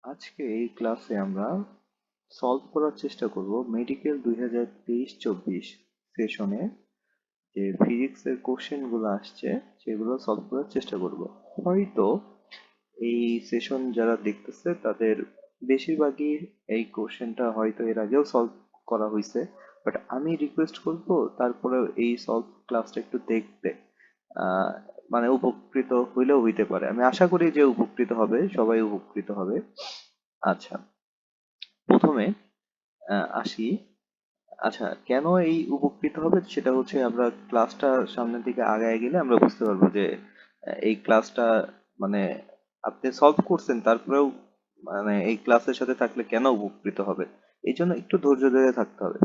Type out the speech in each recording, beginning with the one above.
আজকে এই ক্লাসে আমরা সলভ করার চেষ্টা করব মেডিকেল 2023-24 সেশনে যে ফিজিক্সের কোশ্চেনগুলো আসছে সেগুলো সলভ করার চেষ্টা করব। হয়তো এই সেশন যারা দেখতেছে তাদের বেশিরভাগই এই কোশ্চেনটা হয়তো এর আগেও সলভ করা হয়েছে, বাট আমি রিকোয়েস্ট করব তারপরেও এই সলভ ক্লাসটা একটু দেখতে। আহ, মানে উপকৃত হইলেও হইতে পারে, আমি আশা করি যে উপকৃত হবে, সবাই উপকৃত হবে। আচ্ছা, প্রথমে আসি। আচ্ছা, কেন এই উপকৃত হবে সেটা হচ্ছে আমরা ক্লাসটা সামনের দিকে আগায় গেলে আমরা বুঝতে পারবো যে এই ক্লাসটা মানে আপনি সলভ করছেন তারপরেও মানে এই ক্লাসের সাথে থাকলে কেন উপকৃত হবে, এই জন্য একটু ধৈর্য ধরে থাকতে হবে।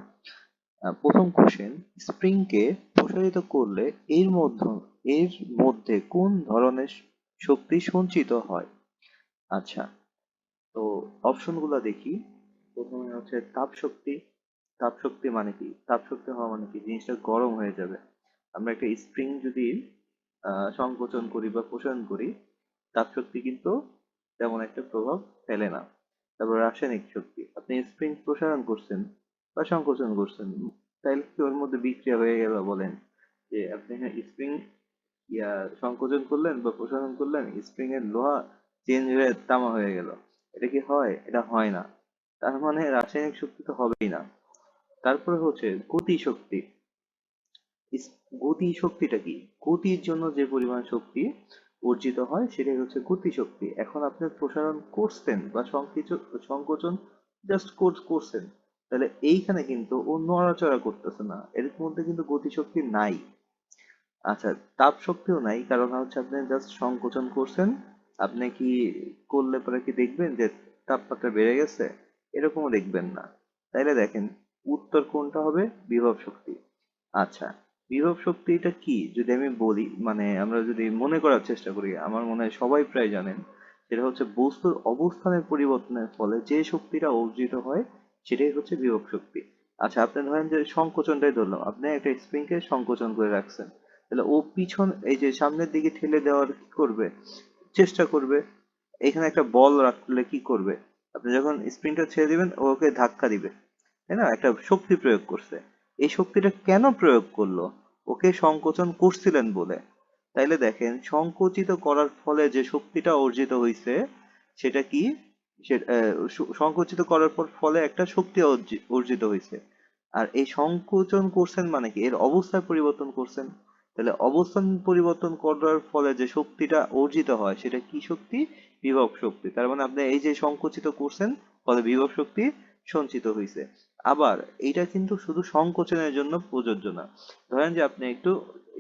প্রথম কোশ্চেন, স্প্রিংকে প্রসারিত করলে এর মধ্যে কোন ধরনের শক্তি সঞ্চিত হয়? আচ্ছা, তো অপশনগুলো দেখি। প্রথমে হচ্ছে তাপ শক্তি। তাপ শক্তি মানে কি? তাপ শক্তি হওয়া মানে কি? জিনিসটা গরম হয়ে যাবে। আমরা একটা স্প্রিং যদি সংকোচন করি বা প্রসারণ করি, তাপ শক্তি কিন্তু তেমন একটা প্রভাব ফেলে না। তারপর রাসায়নিক শক্তি, আপনি স্প্রিং প্রসারণ করছেন বা সংকোচন করছেন, তাইলে কি ওর মধ্যে বিক্রিয়া হয়ে গেল বলেন? যে আপনি এখানে স্প্রিং ইয়া সংকোচন করলেন বা প্রসারণ করলেন, স্প্রিং এর লোহা চেঞ্জ হয়ে তামা হয়ে গেল, এটা কি হয়? এটা হয় না। তার মানে রাসায়নিক শক্তি তো হবেই না। তারপরে হচ্ছে গতি শক্তি। গতি শক্তিটা কি? গতির জন্য যে পরিমাণ শক্তি অর্জিত হয় সেটাই হচ্ছে গতি শক্তি। এখন আপনি প্রসারণ করছেন বা সংকোচন জাস্ট করছেন, তাহলে এইখানে কিন্তু ও নড়াচড়া করতেছে না, এর মধ্যে কিন্তু গতি শক্তি নাই। আচ্ছা, তাপ শক্তিও নাই, কারণ হচ্ছে আপনি জাস্ট সংকোচন করছেন। আপনি কি করলে পরে কি দেখবেন যে তাপমাত্রা বেড়ে গেছে? এরকমও দেখবেন না। তাইলে দেখেন, উত্তর কোনটা হবে? বিভব শক্তি। আচ্ছা, বিভব শক্তি এটা কি যদি আমি বলি, মানে আমরা যদি মনে করার চেষ্টা করি, আমার মনে হয় সবাই প্রায় জানেন, সেটা হচ্ছে বস্তুর অবস্থানের পরিবর্তনের ফলে যে শক্তিটা অর্জিত হয় সেটাই হচ্ছে বিভব শক্তি। আচ্ছা, আপনি ধরেন যে সংকোচনটাই ধরলাম, আপনি একটা স্প্রিংকে সংকোচন করে রাখছেন, তাহলে ও পিছন এই যে সামনের দিকে ঠেলে দেওয়ার কি করবে? চেষ্টা করবে। এখানে একটা বল রাখলে কি করবে? আপনি যখন স্প্রিংটা ছেড়ে দিবেন ও ওকে ধাক্কা দিবে, তাই না? একটা শক্তি প্রয়োগ করছে। এই শক্তিটা কেন প্রয়োগ করলো? ওকে সংকোচন করছিলেন বলে। তাইলে দেখেন, সংকুচিত করার ফলে যে শক্তিটা অর্জিত হয়েছে সেটা কি? সংকুচিত করার পর ফলে একটা শক্তি অর্জিত হয়েছে। আর এই সংকোচন করছেন মানে কি? এর অবস্থার পরিবর্তন করছেন। তাহলে অবস্থান পরিবর্তন করার ফলে যে শক্তিটা অর্জিত হয় সেটা কি শক্তি? বিভব শক্তি। তার মানে আপনি এই যে সংকুচিত করছেন, ফলে বিভব শক্তি সঞ্চিত হয়েছে। আবার এইটা কিন্তু শুধু সংকোচনের জন্য প্রযোজ্য না। ধরেন যে আপনি একটু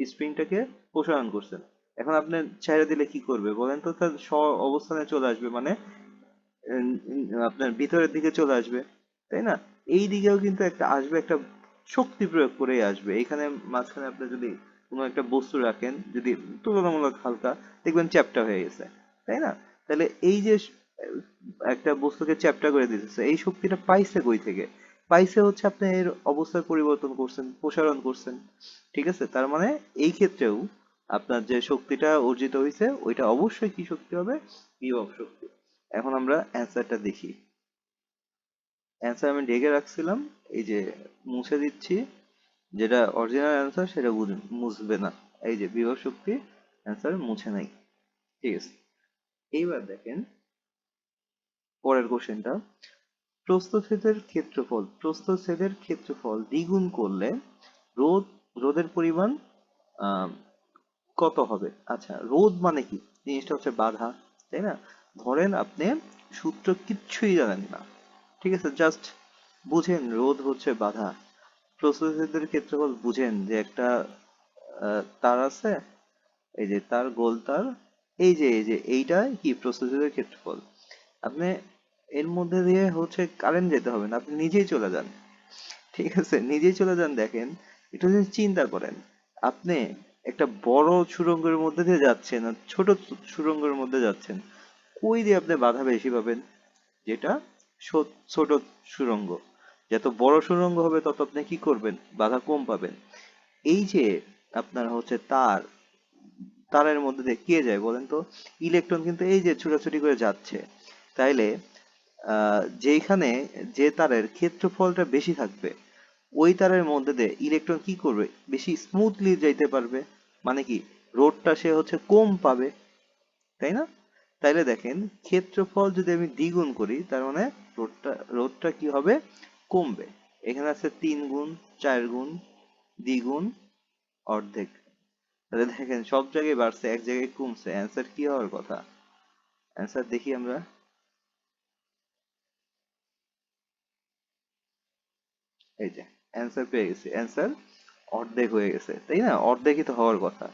স্প্রিংটাকে প্রসারণ করছেন, এখন আপনি ছেড়ে দিলে কি করবে বলেন তো? তার স্ব অবস্থানে চলে আসবে, মানে আপনার ভিতরের দিকে চলে আসবে, তাই না? এই দিকেও কিন্তু একটা আসবে, একটা শক্তি প্রয়োগ করেই আসবে। এখানে মাঝখানে আপনি যদি কোনো একটা বস্তু রাখেন, যদি তুলনামূলক হালকা, দেখবেন চ্যাপ্টা হয়ে গেছে, তাই না? তাহলে এই যে একটা বস্তুকে চ্যাপ্টা করে দিতেছে, এই শক্তিটা পাইছে কই থেকে? পাইছে হচ্ছে আপনি এর অবস্থার পরিবর্তন করছেন, প্রসারণ করছেন। ঠিক আছে, তার মানে এই ক্ষেত্রেও আপনার যে শক্তিটা অর্জিত হয়েছে ওইটা অবশ্যই কি শক্তি হবে? বিভব শক্তি। এখন আমরা অ্যান্সারটা দেখি। অ্যান্সার আমি ঢেকে রাখছিলাম, এই যে মুছে দিচ্ছি। যেটা অরিজিনাল অ্যান্সার সেটা মুছবে না। এই যে বিভব শক্তি, অ্যান্সার মুছে নাই। ঠিক আছে, এইবার দেখেন পরের কোশ্চেনটা। প্রস্থচ্ছেদের ক্ষেত্রফল দ্বিগুণ করলে রোধ রোধের পরিমাণ আহ, কত হবে? আচ্ছা, রোধ মানে কি? জিনিসটা হচ্ছে বাধা, তাই না? ধরেন আপনি সূত্র কিচ্ছুই জানেন না, ঠিক আছে, জাস্ট বুঝেন রোধ হচ্ছে বাধা। প্রস্থচ্ছেদের ক্ষেত্রফল বুঝেন যে একটা তার আছে, এই যে তার, গোল তার, এই যে এইটা কি প্রস্থচ্ছেদের ক্ষেত্রফল। আপনি এর মধ্যে দিয়ে হচ্ছে কারেন্ট যেতে হবে না, আপনি নিজেই চলে যান। ঠিক আছে, নিজেই চলে যান। দেখেন, একটু যদি চিন্তা করেন, আপনি একটা বড় সুড়ঙ্গের মধ্যে দিয়ে যাচ্ছেন আর ছোট সুড়ঙ্গের মধ্যে যাচ্ছেন, কই দিয়ে আপনি বাধা বেশি পাবেন? যেটা ছোট সুড়ঙ্গ। যত বড় সুড়ঙ্গ হবে তত আপনি কি করবেন? বাধা কম পাবেন। এই যে আপনার হচ্ছে তারের মধ্যে দিয়ে কে যায় বলেন তো? ইলেকট্রন কিন্তু এই যে ছোটাছুটি করে যাচ্ছে। তাইলে যেখানে যে তারের ক্ষেত্রফলটা বেশি থাকবে ওই তারের মধ্যে দিয়ে ইলেকট্রন কি করবে, বেশি স্মুথলি যাইতে পারবে, মানে কি রোধটা সে হচ্ছে কম পাবে, তাই না? তাইলে দেখেন ক্ষেত্রফল যদি আমি দ্বিগুণ করি তার মানে রোধটা কি হবে, কমবে। এখানে আছে 3 গুণ, 4 গুণ, দ্বিগুণ, অর্ধেক। তাহলে দেখেন সব জায়গায় বাড়ছে, এক জায়গায় কমছে, অ্যান্সার কি হওয়ার কথা? অ্যান্সার দেখি আমরা। এই যে অ্যান্সার পেয়ে গেছি, অ্যান্সার অর্ধেক হয়ে গেছে, তাই না? অর্ধেকই তো হওয়ার কথা।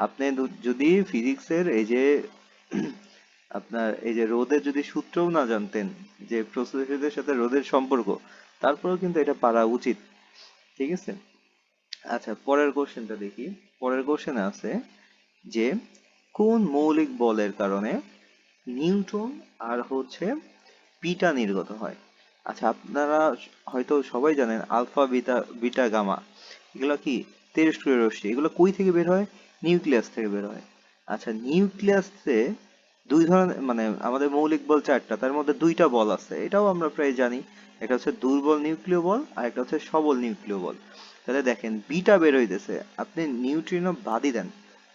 আপনি যদি ফিজিক্সের এই যে আপনার এই যে রোদের যদি সূত্রও না জানতেন, যে প্রসেসরের সাথে রোদের সম্পর্ক, তারপরেও কিন্তু এটা পারা উচিত, ঠিক আছে? আচ্ছা, পরের কোশ্চেনটা দেখি। পরের কোশ্চেনে আছে যে কোন মৌলিক বলের কারণে নিউটন আর হচ্ছে বিটা নির্গত হয়? আচ্ছা, আপনারা হয়তো সবাই জানেন আলফা, বিটা, বিটা, গামা, এগুলো কি তেজস্ক্রিয় রশ্মি। এগুলো কই থেকে বের হয়? নিউক্লিয়াস থেকে বের হয়। আচ্ছা, নিউক্লিয়াসে দুই ধরনের, মানে আমাদের মৌলিক বল চারটা, তার মধ্যে দুইটা বল আছে, এটাও আমরা প্রায় জানি। একটা হচ্ছে দুর্বল নিউক্লিয় বল আর একটা হচ্ছে সবল নিউক্লিয় বল। তাহলে দেখেন বিটা বের হইতেছে, আপনি নিউট্রিনো বাদই দেন,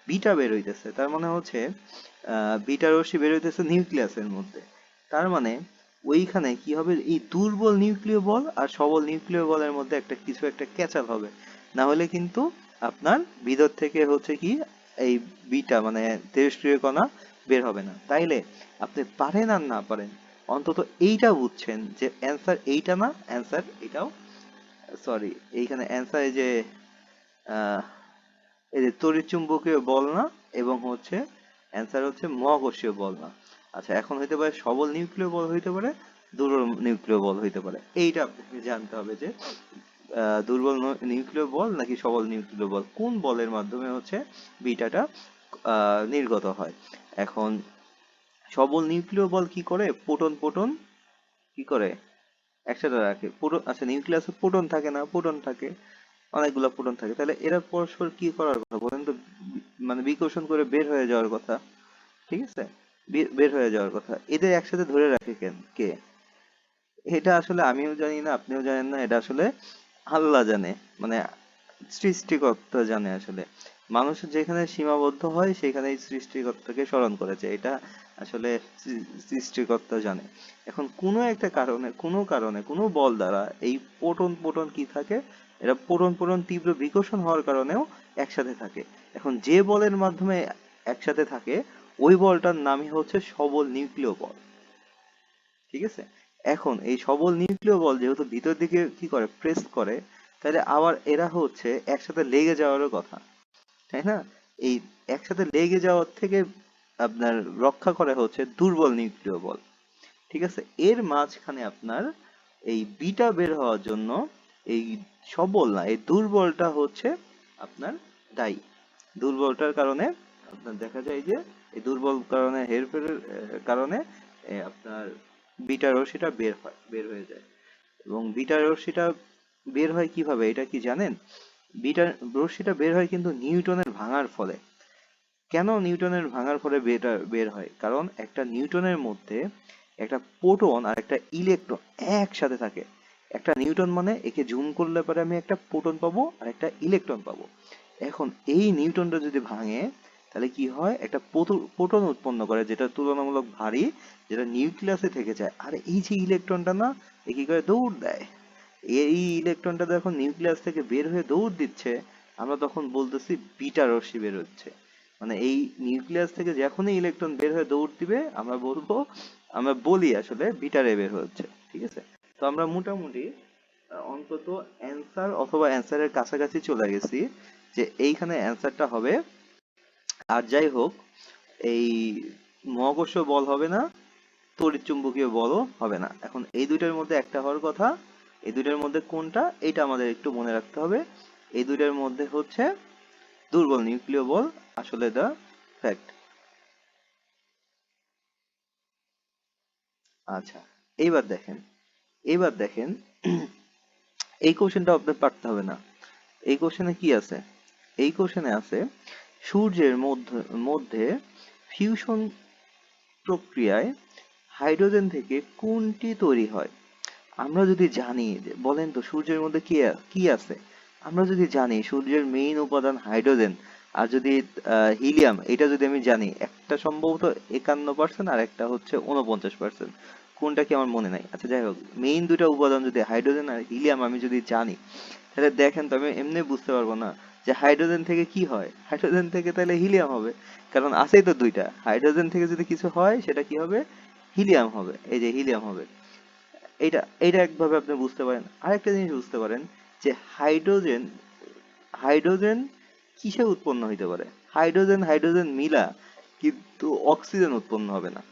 বিটা বের হইতেছে, তার মানে হচ্ছে বিটা রশ্মি বের হইতেছে নিউক্লিয়াসের মধ্যে। তার মানে ওইখানে কি হবে, এই দুর্বল নিউক্লিয় বল আর সবল নিউক্লিয় বলের মধ্যে একটা কিছু একটা ক্যাচাল হবে, না হলে কিন্তু আপনার ভিতর থেকে হচ্ছে কি এই বিটা মানে তেজস্ক্রিয় কণা বের হবে না। তাইলে আপনি পারেন আর না পারেন, অন্তত এইটা বুঝছেন যে অ্যান্সার এইটা না, অ্যান্সার এটাও। সরি, এইখানে অ্যান্সার এই যে আহ, এই যে তড়িৎচুম্বকীয় বল না, এবং হচ্ছে অ্যান্সার হচ্ছে মহাকর্ষীয় বল না। আচ্ছা, এখন হইতে পারে সবল নিউক্লিয় বল, হইতে পারে দুর্বল নিউক্লিয় বল, হইতে পারে। এইটা আপনাকে জানতে হবে যে দুর্বল নিউক্লিয় বল নাকি সবল নিউক্লিয় বল, কোন বলের মাধ্যমে হচ্ছে বিটাটা নির্গত হয়। এখন সবল নিউক্লিয় বল কি করে, প্রোটন প্রোটন কি করে একসাথে রাখে। প্রোটন, আচ্ছা নিউক্লিয়াসে প্রোটন থাকে না, প্রোটন থাকে, অনেকগুলো প্রোটন থাকে, তাহলে এরা পরস্পর কি করার কথা বলেন তো? মানে বিকর্ষণ করে বের হয়ে যাওয়ার কথা, ঠিক আছে? বের হয়ে যাওয়ার কথা, এদের একসাথে ধরে রাখে কে? এটা আসলে আমিও জানি না, আপনিও জানেন না, এটা আসলে আল্লাহ জানে, মানে সৃষ্টিকর্তা জানে আসলে। মানুষ যেখানে সীমাবদ্ধ হয় সেখানেই সৃষ্টিকর্তাকে স্মরণ করেছে, এটা আসলে সৃষ্টিকর্তা জানে। এখন কোনো একটা কারণে, কোনো বল দ্বারা এই প্রোটন প্রোটন কি থাকে, এরা প্রোটন প্রোটন তীব্র বিকর্ষণ হওয়ার কারণেও একসাথে থাকে। এখন যে বলের মাধ্যমে একসাথে থাকে ওই বলটার নামই হচ্ছে সবল নিউক্লিয় বল, ঠিক আছে? এখন এই সবল নিউক্লিয় বল যেহেতু ভিতর দিকে কি করে, প্রেস করে, তাহলে আবার এরা হচ্ছে একসাথে লেগে যাওয়ারও কথা, তাই না? এই একসাথে লেগে যাওয়ার থেকে আপনার রক্ষা করে হচ্ছে দুর্বল নিউক্লিয় বল, ঠিক আছে? এর মাঝখানে আপনার এই বিটা বের হওয়ার জন্য এই সবল না, এই দুর্বলটা হচ্ছে আপনার দায়ী। দুর্বলটার কারণে আপনার দেখা যায় যে এই দুর্বল কারণে হেরফেরের কারণে আপনার বিটা রশ্মিটা বের হয়ে যায়। এবং বিটা রশ্মিটা বের হয় কিভাবে, এটা কি জানেন? বিটা রশ্মিটা বের হয় কিন্তু নিউটনের ভাঙার ফলে। কেন নিউটনের ভাঙার ফলে বের হয়? কারণ একটা নিউটনের মধ্যে একটা প্রোটন আর একটা ইলেকট্রন একসাথে থাকে। একটা নিউটন মানে একে জুম করলে পরে আমি একটা প্রোটন পাবো আর একটা ইলেকট্রন পাবো। এখন এই নিউটনটা যদি ভাঙে তাহলে কি হয়, একটা প্রোটন উৎপন্ন করে যেটা তুলনামূলক ভারী, যেটা নিউক্লিয়াসে থেকে যায়। আর এই যে ইলেকট্রনটা না, এ কি করে, দৌড় দেয়। এই ইলেকট্রনটা যখন নিউক্লিয়াস থেকে বের হয়ে দৌড় দিচ্ছে, আমরা তখন বলতেছি বিটা রশ্মি বের হচ্ছে। মানে এই নিউক্লিয়াস থেকে যখনই ইলেকট্রন বের হয়ে দৌড় দিবে আমরা বলবো, আমরা বলি আসলে বিটা রে বের হচ্ছে, ঠিক আছে? তো আমরা মোটামুটি অন্তত অ্যান্সার অথবা অ্যান্সারের কাছাকাছি চলে গেছি, যে এইখানে অ্যান্সারটা হবে। আর যাই হোক, এই মহাকর্ষ বল হবে না, তড়িৎচুম্বকীয় বলও হবে না। এখন এই দুইটার মধ্যে একটা হওয়ার কথা, এই দুইটার মধ্যে কোনটা এটা আমাদের একটু মনে রাখতে হবে। এই দুইটার মধ্যে হচ্ছে দুর্বল নিউক্লিয় বল আসলে দা ফ্যাক্ট। আচ্ছা, এইবার দেখেন, এইবার দেখেন এই কোশ্চেনটা আপনার পারতে হবে না। এই কোশ্চেনে কি আছে? এই কোশ্চেনে আছে সূর্যের মধ্যে মধ্যে ফিউশন প্রক্রিয়ায় হাইড্রোজেন থেকে কোনটি তৈরি হয়? আমরা যদি জানি বলেন তো সূর্যের মধ্যে কি আছে, আমরা যদি জানি সূর্যের মেইন উপাদান হাইড্রোজেন আর যদি হিলিয়াম, এটা যদি আমি জানি, একটা সম্ভবত 51% আর একটা হচ্ছে 49%, কোনটা কি আমার মনে নাই। আচ্ছা যাই হোক, মেইন দুইটা উপাদান যদি হাইড্রোজেন আর হিলিয়াম আমি যদি জানি, তাহলে দেখেন তো আমি এমনি বুঝতে পারবো না যে হাইড্রোজেন থেকে কি হয়, হাইড্রোজেন থেকে তাহলে হিলিয়াম হবে, কারণ আছেই তো দুইটা। হাইড্রোজেন থেকে যদি কিছু হয় সেটা কি হবে, হিলিয়াম হবে, এই যে হিলিয়াম হবে। এটা এটা একভাবে আপনি বুঝতে পারেন। আরেকটা জিনিস বুঝতে পারেন যে হাইড্রোজেন হাইড্রোজেন কিসে উৎপন্ন হইতে পারে? হাইড্রোজেন হাইড্রোজেন মিলা কিন্তু অক্সিজেন উৎপন্ন হবে না।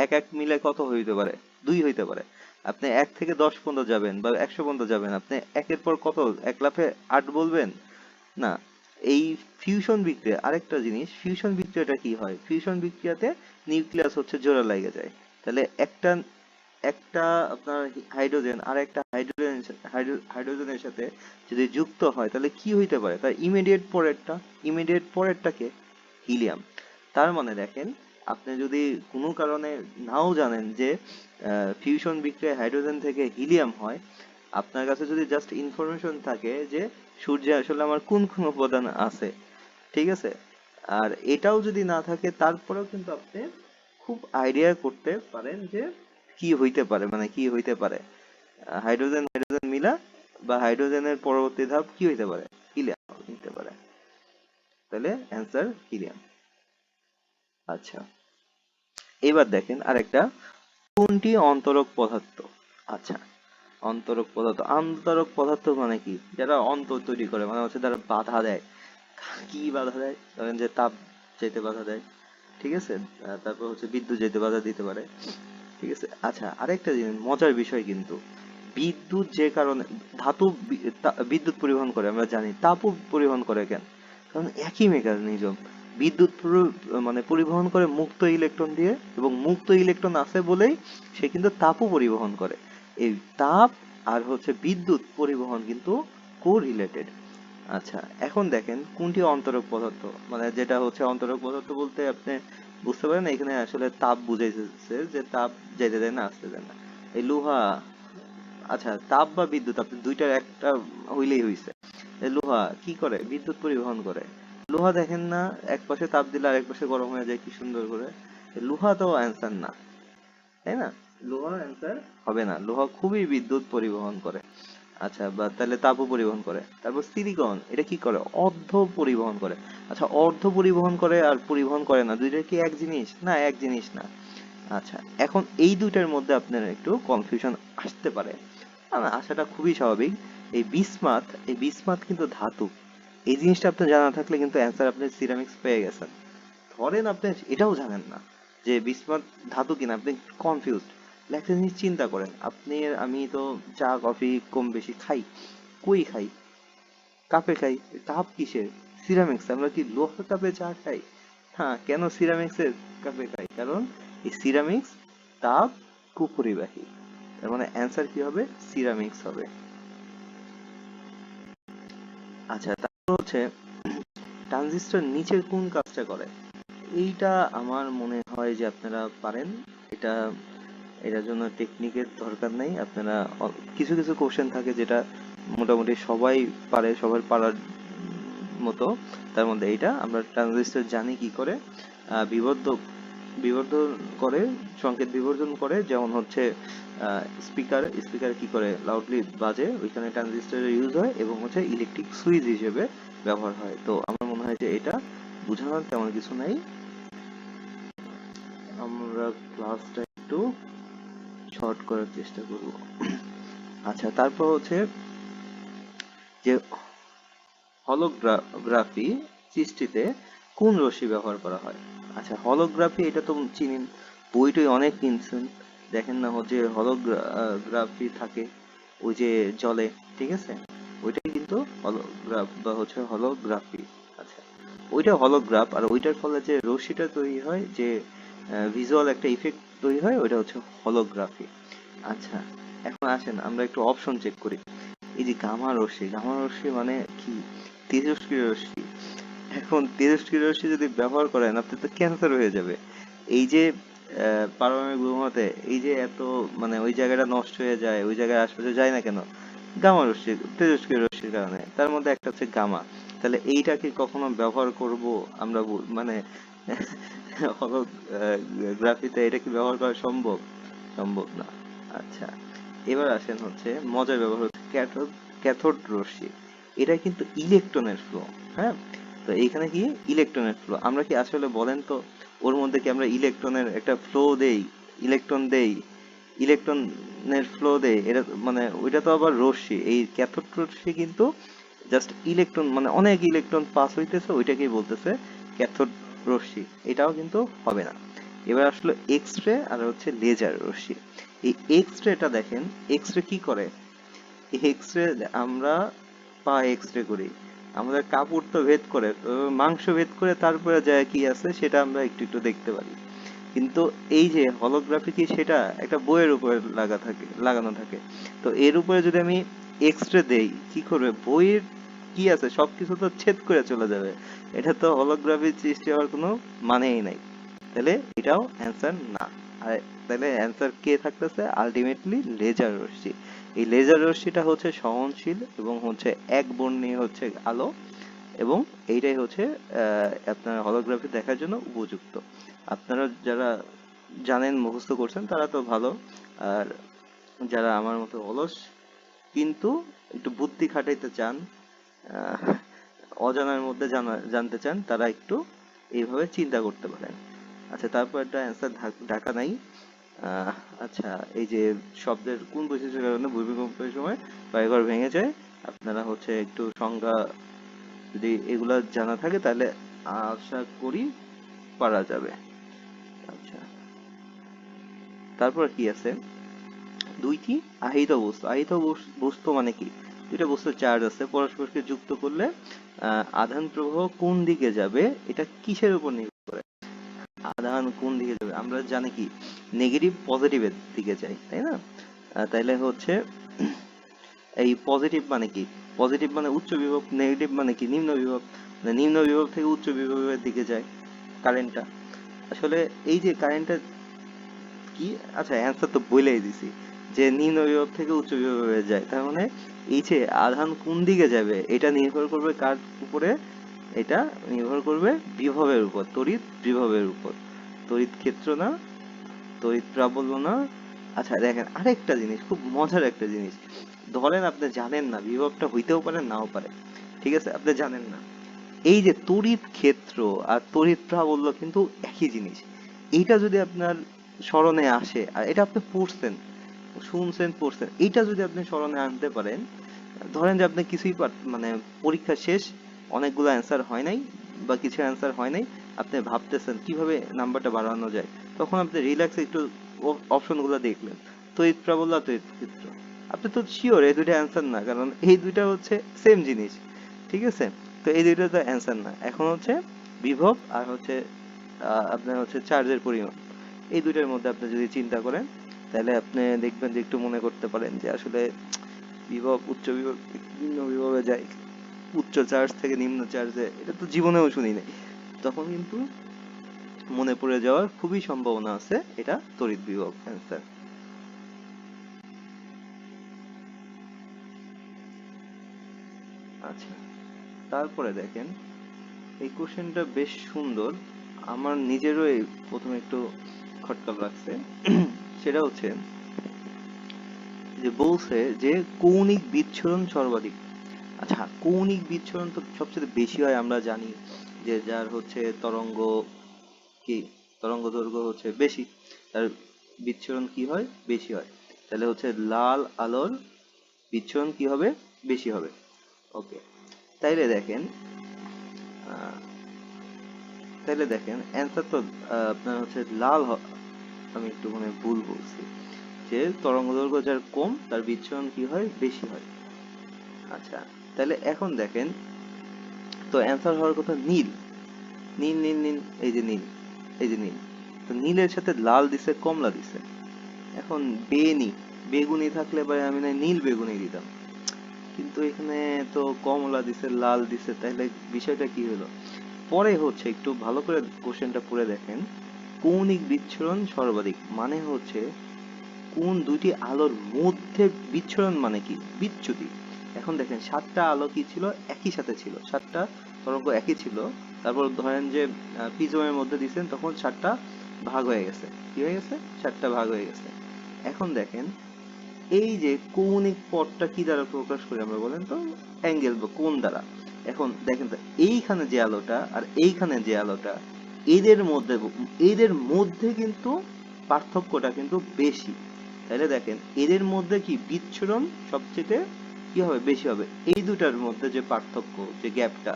এক এক মিলে কত হইতে পারে? দুই হইতে পারে। আপনি 1 থেকে 10 পর্যন্ত যাবেন বা 100 পর্যন্ত যাবেন, আপনি একের পর কত, এক লাফে 8 বলবেন না। এই ফিউশন বিক্রিয়া আরেকটা জিনিস, ফিউশন বিক্রিয়াটা কি হয়, ফিউশন বিক্রিয়াতে নিউক্লিয়াস হচ্ছে জোড়া লাগে যায়। তাহলে একটা একটা আপনার হাইড্রোজেন আর একটা হাইড্রোজেনের সাথে যদি যুক্ত হয় তাহলে কি হইতে পারে, তার ইমিডিয়েট পরেরটাকে হিলিয়াম। তার মানে দেখেন, আপনি যদি কোনো কারণে নাও জানেন যে ফিউশন বিক্রিয়ায় হাইড্রোজেন থেকে হিলিয়াম হয়, আপনার কাছে যদি জাস্ট ইনফরমেশন থাকে যে সূর্যে আসলে আমার কোন কোন উপাদান আছে, ঠিক আছে, আর এটাও যদি না থাকে তারপরেও কিন্তু আপনি খুব আইডিয়া করতে পারেন যে কি হইতে পারে, মানে কি হইতে পারে হাইড্রোজেন হাইড্রোজেন মিলা বা হাইড্রোজেনের পরবর্তী ধাপ কি হইতে পারে, হিলিয়াম হইতে পারে। তাহলে অ্যান্সার হিলিয়াম। আচ্ছা, এবার দেখেন আরেকটা, কোনটি অন্তরক পদার্থ? আচ্ছা, অন্তরক পদার্থ মানে কি, যারা অন্তর তৈরি করে, মানে হচ্ছে যারা বাধা দেয়। কি বাধা দেয়? ধরেন যে তাপ যেতে বাধা দেয়, ঠিক আছে, তারপর হচ্ছে বিদ্যুৎ যেতে বাধা দিতে পারে, ঠিক আছে। আচ্ছা, আরেকটা জিনিস মজার বিষয় কিন্তু, বিদ্যুৎ যে কারণে ধাতু বিদ্যুৎ পরিবহন করে আমরা জানি, তাপও পরিবহন করে কেন? কারণ একই মেকানিজম। বিদ্যুৎ মানে পরিবহন করে মুক্ত ইলেকট্রন দিয়ে, এবং মুক্ত ইলেকট্রন আছে বলেই সে কিন্তু তাপও পরিবহন করে। এই তাপ আর হচ্ছে বিদ্যুৎ পরিবহন কিন্তু কো রিলেটেড। আচ্ছা, এখন দেখেন কোনটি অন্তরক পদার্থ, মানে যেটা হচ্ছে অন্তরক পদার্থ বলতে আপনি বুঝতে পারেন এখানে আসলে তাপ বুঝাইতেছে, যে তাপ যেতে দেয় না, আসতে দেয় না। এই লোহা, আচ্ছা তাপ বা বিদ্যুৎ আপনি দুইটার একটা হইলেই হইছে। এই লোহা কি করে, বিদ্যুৎ পরিবহন করে। লোহা দেখেন না, এক পাশে তাপ দিলে আরেক পাশে গরম হয়ে যায় কি সুন্দর করে। লোহা তো অ্যান্সার না, তাই না? লোহা অ্যান্সার হবে না, লোহা খুবই বিদ্যুৎ পরিবহন করে। আচ্ছা, বা তাহলে তাপও পরিবহন করে। তারপর সিলিকন, এটা কি করে, অর্ধ পরিবহন করে। আচ্ছা, অর্ধ পরিবহন করে আর পরিবহন করে না, দুইটা কি এক জিনিস? না, এক জিনিস না। আচ্ছা, এখন এই দুইটার মধ্যে আপনার একটু কনফিউশন আসতে পারে, আসাটা খুবই স্বাভাবিক। এই বিসমাথ কিন্তু ধাতু। এই জিনিসটা আপনার জানা থাকলে কিন্তু অ্যান্সার আপনি সিরামিক্স পেয়ে গেছেন। ধরেন আপনি এটাও জানেন না যে বিসমাথ ধাতু কিনা, আপনি কনফিউজড। একটা জিনিস চিন্তা করেন, আপনি, আমি তো চা কফি কম বেশি খাই, কই খাই, কাপে খাই। কাপ কিসের? সিরামিক্স। আমরা কি লোহার কাপে চা খাই? হ্যাঁ, কেন সিরামিক্সের কাপে খাই? কারণ এই সিরামিক্স তাপ কুপরিবাহী। তার মানে অ্যান্সার কি হবে, সিরামিক্স হবে। আচ্ছা, তারপর হচ্ছে ট্রানজিস্টর নিচের কোন কাজটা করে? এইটা আমার মনে হয় যে আপনারা পারেন। এটা, এটার জন্য টেকনিকের দরকার নেই। আপনারা কিছু কিছু কোশ্চেন থাকে যেটা মোটামুটি সবাই পারে, সবার পারার মতো। তার মধ্যে এইটা, আমরা ট্রানজিস্টর জানি কি করে, বিবর্ধক বিবর্ধন করে, সংকেত বিবর্ধন করে, যেমন হচ্ছে স্পিকার স্পিকার কি করে, লাউডলি বাজে, ওইখানে ট্রানজিস্টরের ইউজ হয় এবং হচ্ছে ইলেকট্রিক সুইচ হিসেবে ব্যবহার হয়। তো আমার মনে হয় যে এটা বোঝানোর তেমন কিছু নাই। আমরা ক্লাসটা একটু শর্ট করার চেষ্টা করব। আচ্ছা, তারপর হচ্ছে যে হলোগ্রাফি সৃষ্টিতে কোন রশ্মি ব্যবহার করা হয়? আচ্ছা, হলোগ্রাফি এটা তো চিনেন, বইটই অনেক কিনছেন। দেখেন না, হচ্ছে হলোগ্রাফি থাকে ওই যে জলে, ঠিক আছে, ওইটাই কিন্তু হলোগ্রাফ বা হচ্ছে হলোগ্রাফি। আচ্ছা, ওইটা হলোগ্রাফ, আর ওইটার ফলে যে রশ্মিটা তৈরি হয়, যে ভিজুয়াল একটা ইফেক্ট তৈরি হয়, ওইটা হচ্ছে হলোগ্রাফি। আচ্ছা, এখন আসেন আমরা একটু অপশন চেক করি। এই যে গামা রশ্মি মানে কি, তেজস্ক্রিয় রশ্মি। এখন তেজস্ক্রিয় রশ্মি যদি ব্যবহার করেন আপনি তো ক্যান্সার হয়ে যাবে। এই যে পারমাণবিক বোমাতে এই যে এত মানে ওই জায়গাটা নষ্ট হয়ে যায়, ওই জায়গায় আশপাশে যায় না কেন? গামা রশ্মি, তেজস্ক্রিয় রশ্মির কারণে। তার মধ্যে একটা হচ্ছে গামা। তাহলে এইটাকে কখনো ব্যবহার করব আমরা মানে হলোগ্রাফিতে এটা কি ব্যবহার করা সম্ভব? সম্ভব না। আচ্ছা, এবার আসেন হচ্ছে মজার ব্যবহার হচ্ছে ক্যাথোড। ক্যাথোড রশ্মি এটা কিন্তু ইলেকট্রনের ফ্লো। হ্যাঁ, তো এইখানে কি ইলেকট্রনের ফ্লো, আমরা কি আসলে বলেন তো ওর মধ্যে কি আমরা ইলেকট্রনের একটা ফ্লো দেই, ইলেকট্রন দেই, ইলেকট্রনের ফ্লো দেই, এটা মানে ওইটা তো আবার রশ্মি। এই ক্যাথোড রশ্মি কিন্তু জাস্ট ইলেকট্রন মানে অনেক ইলেকট্রন পাস হইতেছে, ওইটাকেই বলতেছে ক্যাথোড রশ্মি। এটাও কিন্তু হবে না। এবার আসলে এক্স রে আর হচ্ছে লেজার রশ্মি। এই এক্স রেটা দেখেন, এক্স রে কি করে? এক্স রে আমরা পা এক্স রে করি, আমাদের কাপড় তো ভেদ করে, তো মাংস ভেদ করে তারপরে যায় কি আছে সেটা আমরা একটু একটু দেখতে পারি। কিন্তু এই যে হলোগ্রাফি কি সেটা একটা বইয়ের উপরে লাগানো থাকে। তো এর উপরে যদি আমি এক্স রে দেই, কি করবে? বইয়ের কি আছে সবকিছু তো ছেদ করে চলে যাবে। এটা তো হলোগ্রাফি সৃষ্টি হওয়ার কোনো মানেই নাই। তাহলে এটাও অ্যান্সার না। আর তাহলে অ্যান্সার কে থাকতেছে? আলটিমেটলি লেজার রশ্মি। এই লেজার রশ্মিটা হচ্ছে সহনশীল এবং হচ্ছে এক বর্ণীয় হচ্ছে আলো, এবং এইটাই হচ্ছে আপনার হলোগ্রাফি দেখার জন্য উপযুক্ত। আপনারা যারা জানেন, মুখস্থ করছেন, তারা তো ভালো। আর যারা আমার মতো অলস কিন্তু একটু বুদ্ধি খাটাইতে চান, আহ, অজানার মধ্যে জানতে চান, তারা একটু এইভাবে চিন্তা করতে পারেন। আচ্ছা, তারপর একটা অ্যান্সার ঢাকা নাই। আহ, আচ্ছা, এই যে শব্দের কোন বৈশিষ্ট্যের কারণে ভূমিকম্পের সময় বাড়িঘর ভেঙে যায়? আপনারা হচ্ছে একটু সংজ্ঞা যদি এগুলা জানা থাকে তাহলে আশা করি পারা যাবে। আচ্ছা, তারপর কি আছে? দুইটি আহিত বস্তু। আহিত বস্তু মানে কি? দুইটা বস্তু চার্জ আছে, পরস্পরকে যুক্ত করলে আধান প্রবাহ কোন দিকে যাবে এটা কিসের উপর নির্ভর করে? আধান কোন দিকে যাবে আমরা জানি কি, নেগেটিভ পজিটিভের দিকে যায়, তাই না? তাইলে হচ্ছে এই পজিটিভ মানে কি? পজিটিভ মানে উচ্চ বিভব, নেগেটিভ মানে কি? নিম্ন বিভব। মানে নিম্ন বিভব থেকে উচ্চ বিভবের দিকে যায় কারেন্টটা। আসলে এই যে কারেন্টটা কি, আচ্ছা অ্যান্সার তো বলেই দিছি যে নিম্ন বিভব থেকে উচ্চ বিভবে যায়। তার মানে এই যে আধান কোন দিকে যাবে এটা নির্ভর করবে কার উপরে? এটা নির্ভর করবে বিভবের উপর, তড়িৎ বিভবের উপর। তড়িৎ ক্ষেত্র না, তড়িৎ প্রাবল্য না। আচ্ছা দেখেন আরেকটা জিনিস, খুব মজার একটা জিনিস। ধরেন আপনি জানেন না, বিভবটা হইতেও পারে নাও পারে, ঠিক আছে, আপনি জানেন না। এই যে তড়িৎ ক্ষেত্র আর তড়িৎ প্রাবল্য কিন্তু একই জিনিস। এইটা যদি আপনার স্মরণে আসে, আর এটা আপনি পড়ছেন, শুনছেন, পড়ছেন, এইটা যদি আপনি স্মরণে আনতে পারেন, ধরেন যে আপনি কিছুই মানে পরীক্ষা শেষ, অনেকগুলো অ্যান্সার হয় নাই বা কিছু অ্যান্সার হয় নাই, আপনি ভাবতেছেন কিভাবে নাম্বারটা বাড়ানো যায়, তখন আপনি রিল্যাক্স একটু অপশনগুলো দেখলেন, তড়িৎ প্রাবল্য আর তড়িৎ ক্ষেত্র, আপনি তো শিওর এই দুইটা অ্যান্সার না, কারণ এই দুইটা হচ্ছে সেম জিনিস, ঠিক আছে? তো এই দুইটা তো অ্যান্সার না। এখন হচ্ছে বিভব আর হচ্ছে আপনার হচ্ছে চার্জের পরিমাণ, এই দুইটার মধ্যে আপনি যদি চিন্তা করেন তাহলে আপনি দেখবেন যে একটু মনে করতে পারেন যে আসলে বিভব উচ্চ বিভব থেকে নিম্ন বিভবে যায়, উচ্চ চার্জ থেকে নিম্ন চার্জে, এটা তো জীবনেও শুনি নাই। তখন কিন্তু মনে পড়ে যাওয়ার খুবই সম্ভাবনা আছে, এটা তড়িৎ বিভব অ্যান্সার। আচ্ছা, তারপরে দেখেন এই কোশ্চেনটা বেশ সুন্দর, আমার নিজেরও এই প্রথমে একটু খটকা লাগছে। সেটা হচ্ছে যে বলছে যে কৌণিক বিচ্ছুরণ সর্বাধিক। আচ্ছা, কৌণিক বিচ্ছুরণ তো সবচেয়ে বেশি হয় আমরা জানি, যে যার হচ্ছে তরঙ্গ কি, তরঙ্গ দৈর্ঘ্য হচ্ছে বেশি, তার বিচ্ছুরণ কি হয়? বেশি হয়। তাহলে হচ্ছে লাল আলোর বিচ্ছুরণ কি হবে? বেশি হবে। ওকে, তাইলে দেখেন আহ, তাইলে দেখেন অ্যান্সার তো আপনার হচ্ছে আমি একটু মানে ভুল বলছি, যে তরঙ্গ দৈর্ঘ্য যার কম তার বিচ্ছুরণ কি হয়? বেশি হয়। আচ্ছা, তাহলে এখন দেখেন, তো অ্যান্সার হওয়ার কথা নীল। নীল নীল নীল, এই যে নীল, এই যে নীল। তো নীলের সাথে লাল দিছে, কমলা দিছে। এখন বেগুনি থাকলে ভাই আমি না নীল বেগুনি দিতাম, কিন্তু এখানে তো কমলা দিছে, লাল দিছে, তাহলে বিষয়টা কি হলো? পরে হচ্ছে একটু ভালো করে কোশ্চেনটা পড়ে দেখেন, কৌণিক বিচ্ছুরণ সর্বাধিক মানে হচ্ছে কোন দুইটি আলোর মধ্যে বিচ্ছুরণ মানে কি বিচ্যুতি। এখন দেখেন সাতটা আলো কি ছিল, একই সাথে ছিল, সাতটা তরঙ্গ একই ছিল, তারপর ধরেন যে প্রিজমের মধ্যে দিচ্ছেন তখন সাতটা ভাগ হয়ে গেছে, কি হয়ে গেছে, সাতটা ভাগ হয়ে গেছে। এখন দেখেন এই যে কৌণিক পথটা কি দ্বারা প্রকাশ করি আমরা বলেন তো, অ্যাঙ্গেল বা কোণ দ্বারা। এখন দেখেন তো এইখানে যে আলোটা আর এইখানে যে আলোটা, এদের মধ্যে কিন্তু পার্থক্যটা কিন্তু বেশি। তাহলে দেখেন এদের মধ্যে কি বিচ্ছুরণ সবচেয়ে কি হবে, বেশি হবে। এই দুটার মধ্যে যে পার্থক্য, যে গ্যাপটা,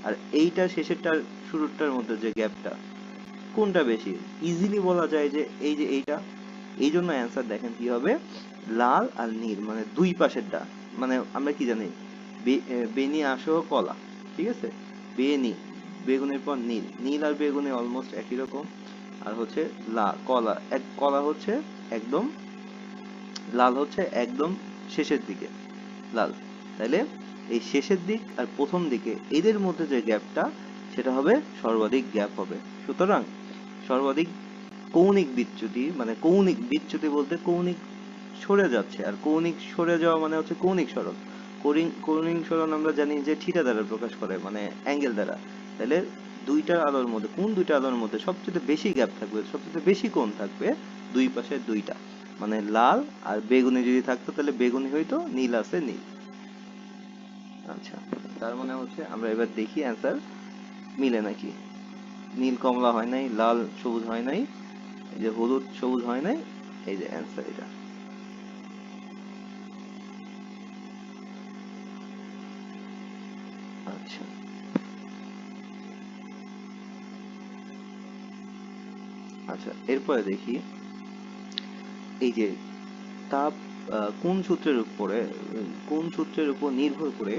আর এইটা শেষেরটার শুরুরটার মধ্যে যে গ্যাপটা, কোনটা বেশি? ইজিলি বলা যায় যে এই যে এইটা। এই জন্য অ্যান্সার দেখেন কি হবে, লাল আর নীল, মানে দুই পাশেরটা। মানে আমরা কি জানি, বেনি আসহ কলা, ঠিক আছে, বেনি, বেগুনের পর নীল, নীল আর বেগুনি অলমোস্ট একই রকম। আর হচ্ছে কলা, কলা হচ্ছে একদম, লাল হচ্ছে একদম শেষের দিকে লাল। তাইলে এই শেষের দিক আর প্রথম দিকে এদের মধ্যে যে গ্যাপটা, সেটা হবে সর্বাধিক গ্যাপ হবে। সুতরাং সর্বাধিক কৌণিক বিচ্যুতি, মানে কৌণিক বিচ্যুতি বলতে কৌণিক সরে যাচ্ছে, আর কৌণিক সরে যাওয়া মানে হচ্ছে কৌণিক সরণ। কৌণিক সরণ আমরা জানি যে থিটা দ্বারা প্রকাশ করে, মানে অ্যাঙ্গেল দ্বারা। তাহলে দুইটা আলোর মধ্যে, কোন দুইটা আলোর মধ্যে সবচেয়ে বেশি গ্যাপ থাকবে, সবচেয়ে বেশি কোণ থাকবে, দুই পাশে দুইটা, মানে লাল আর বেগুনি যদি থাকতো তাহলে বেগুনি হইতো, নীল আছে নীল। আচ্ছা, তার মানে হচ্ছে আমরা এবার দেখি অ্যান্সার মিলে নাকি। নীল কমলা হয় নাই, লাল সবুজ হয় নাই, এই যে হলুদ সবুজ হয় নাই, এই যে অ্যান্সার এটা। আচ্ছা, আচ্ছা এরপরে দেখি এই যে তাপ কোন সূত্রের উপর নির্ভর করে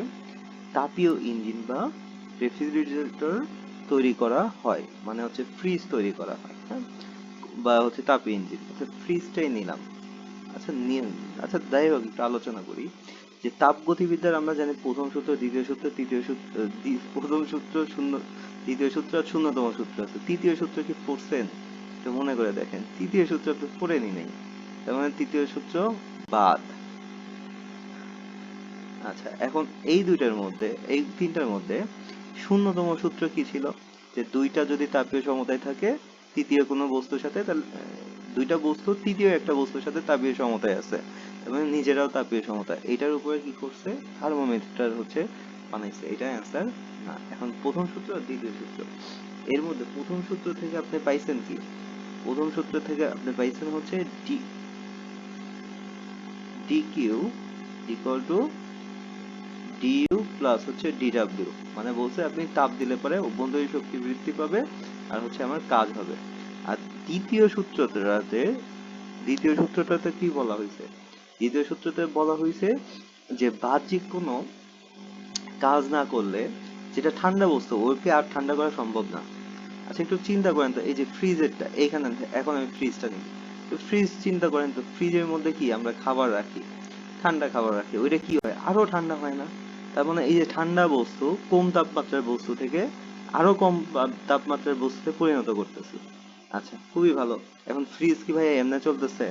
তাপীয় ইঞ্জিন বা রেফ্রিজারেটর তৈরি করা হয়, মানে হচ্ছে ফ্রিজ তৈরি করা হয়, হ্যাঁ, বা হচ্ছে তাপীয় ইঞ্জিন, আচ্ছা ফ্রিজটাই নিলাম। আচ্ছা আচ্ছা যাই হোক, একটু আলোচনা করি যে তাপগতিবিদ্যার আমরা জানি প্রথম সূত্র, দ্বিতীয় সূত্র, তৃতীয় সূত্র, প্রথম সূত্র শূন্য, দ্বিতীয় সূত্র আর শূন্যতম সূত্র আছে। তৃতীয় সূত্র কি পড়ছেন? একটু মনে করে দেখেন, তৃতীয় সূত্র আপনি পড়েনি নাই, তার মানে তৃতীয় সূত্র বাদ। আচ্ছা, এখন এই দুইটার মধ্যে, এই তিনটার মধ্যে শূন্যতম সূত্র কি ছিল, যে দুইটা যদি তাপীয় সমতায় থাকে তৃতীয় কোনো বস্তুর সাথে, তাহলে দুইটা বস্তু তৃতীয় একটা বস্তুর সাথে তাপীয় সমতায় আছে, এবং নিজেরাও তাপীয় সমতা, এটার উপরে কি করছে, থার্মোমিটার হচ্ছে বানাইছে। এটা অ্যান্সার না। এখন প্রথম সূত্র আর দ্বিতীয় সূত্র, এর মধ্যে প্রথম সূত্র থেকে আপনি পাইছেন কি, প্রথম সূত্র থেকে আপনি পাইছেন হচ্ছে D, D Q equal to D U plus হচ্ছে ডিডাব্লিউ, মানে বলছে আপনি তাপ দিলে পরে অভ্যন্তরীণ শক্তি বৃদ্ধি পাবে আর হচ্ছে আমার কাজ হবে। আর দ্বিতীয় সূত্রটাতে, দ্বিতীয় সূত্রটাতে কি বলা হয়েছে, দ্বিতীয় সূত্রতে বলা হয়েছে যে বাহ্যিক কোনো কাজ না করলে, যেটা ঠান্ডা বস্তু ওকে আর ঠান্ডা করা সম্ভব না। আচ্ছা একটু চিন্তা করেন তো, এই যে ফ্রিজেরটা এইখানে, এখন আমি ফ্রিজটা নিই, তো ফ্রিজ চিন্তা করেন তো, ফ্রিজের মধ্যে কি আমরা খাবার রাখি, ঠান্ডা খাবার রাখি, ওইটা কি হয়, আরো ঠান্ডা হয় না? তার মানে এই যে ঠান্ডা বস্তু কম তাপমাত্রার বস্তু থেকে আরো কম তাপমাত্রার বস্তুতে পরিণত করতেছি। আচ্ছা খুবই ভালো। এখন ফ্রিজ কি ভাই এমনি চলতেছে?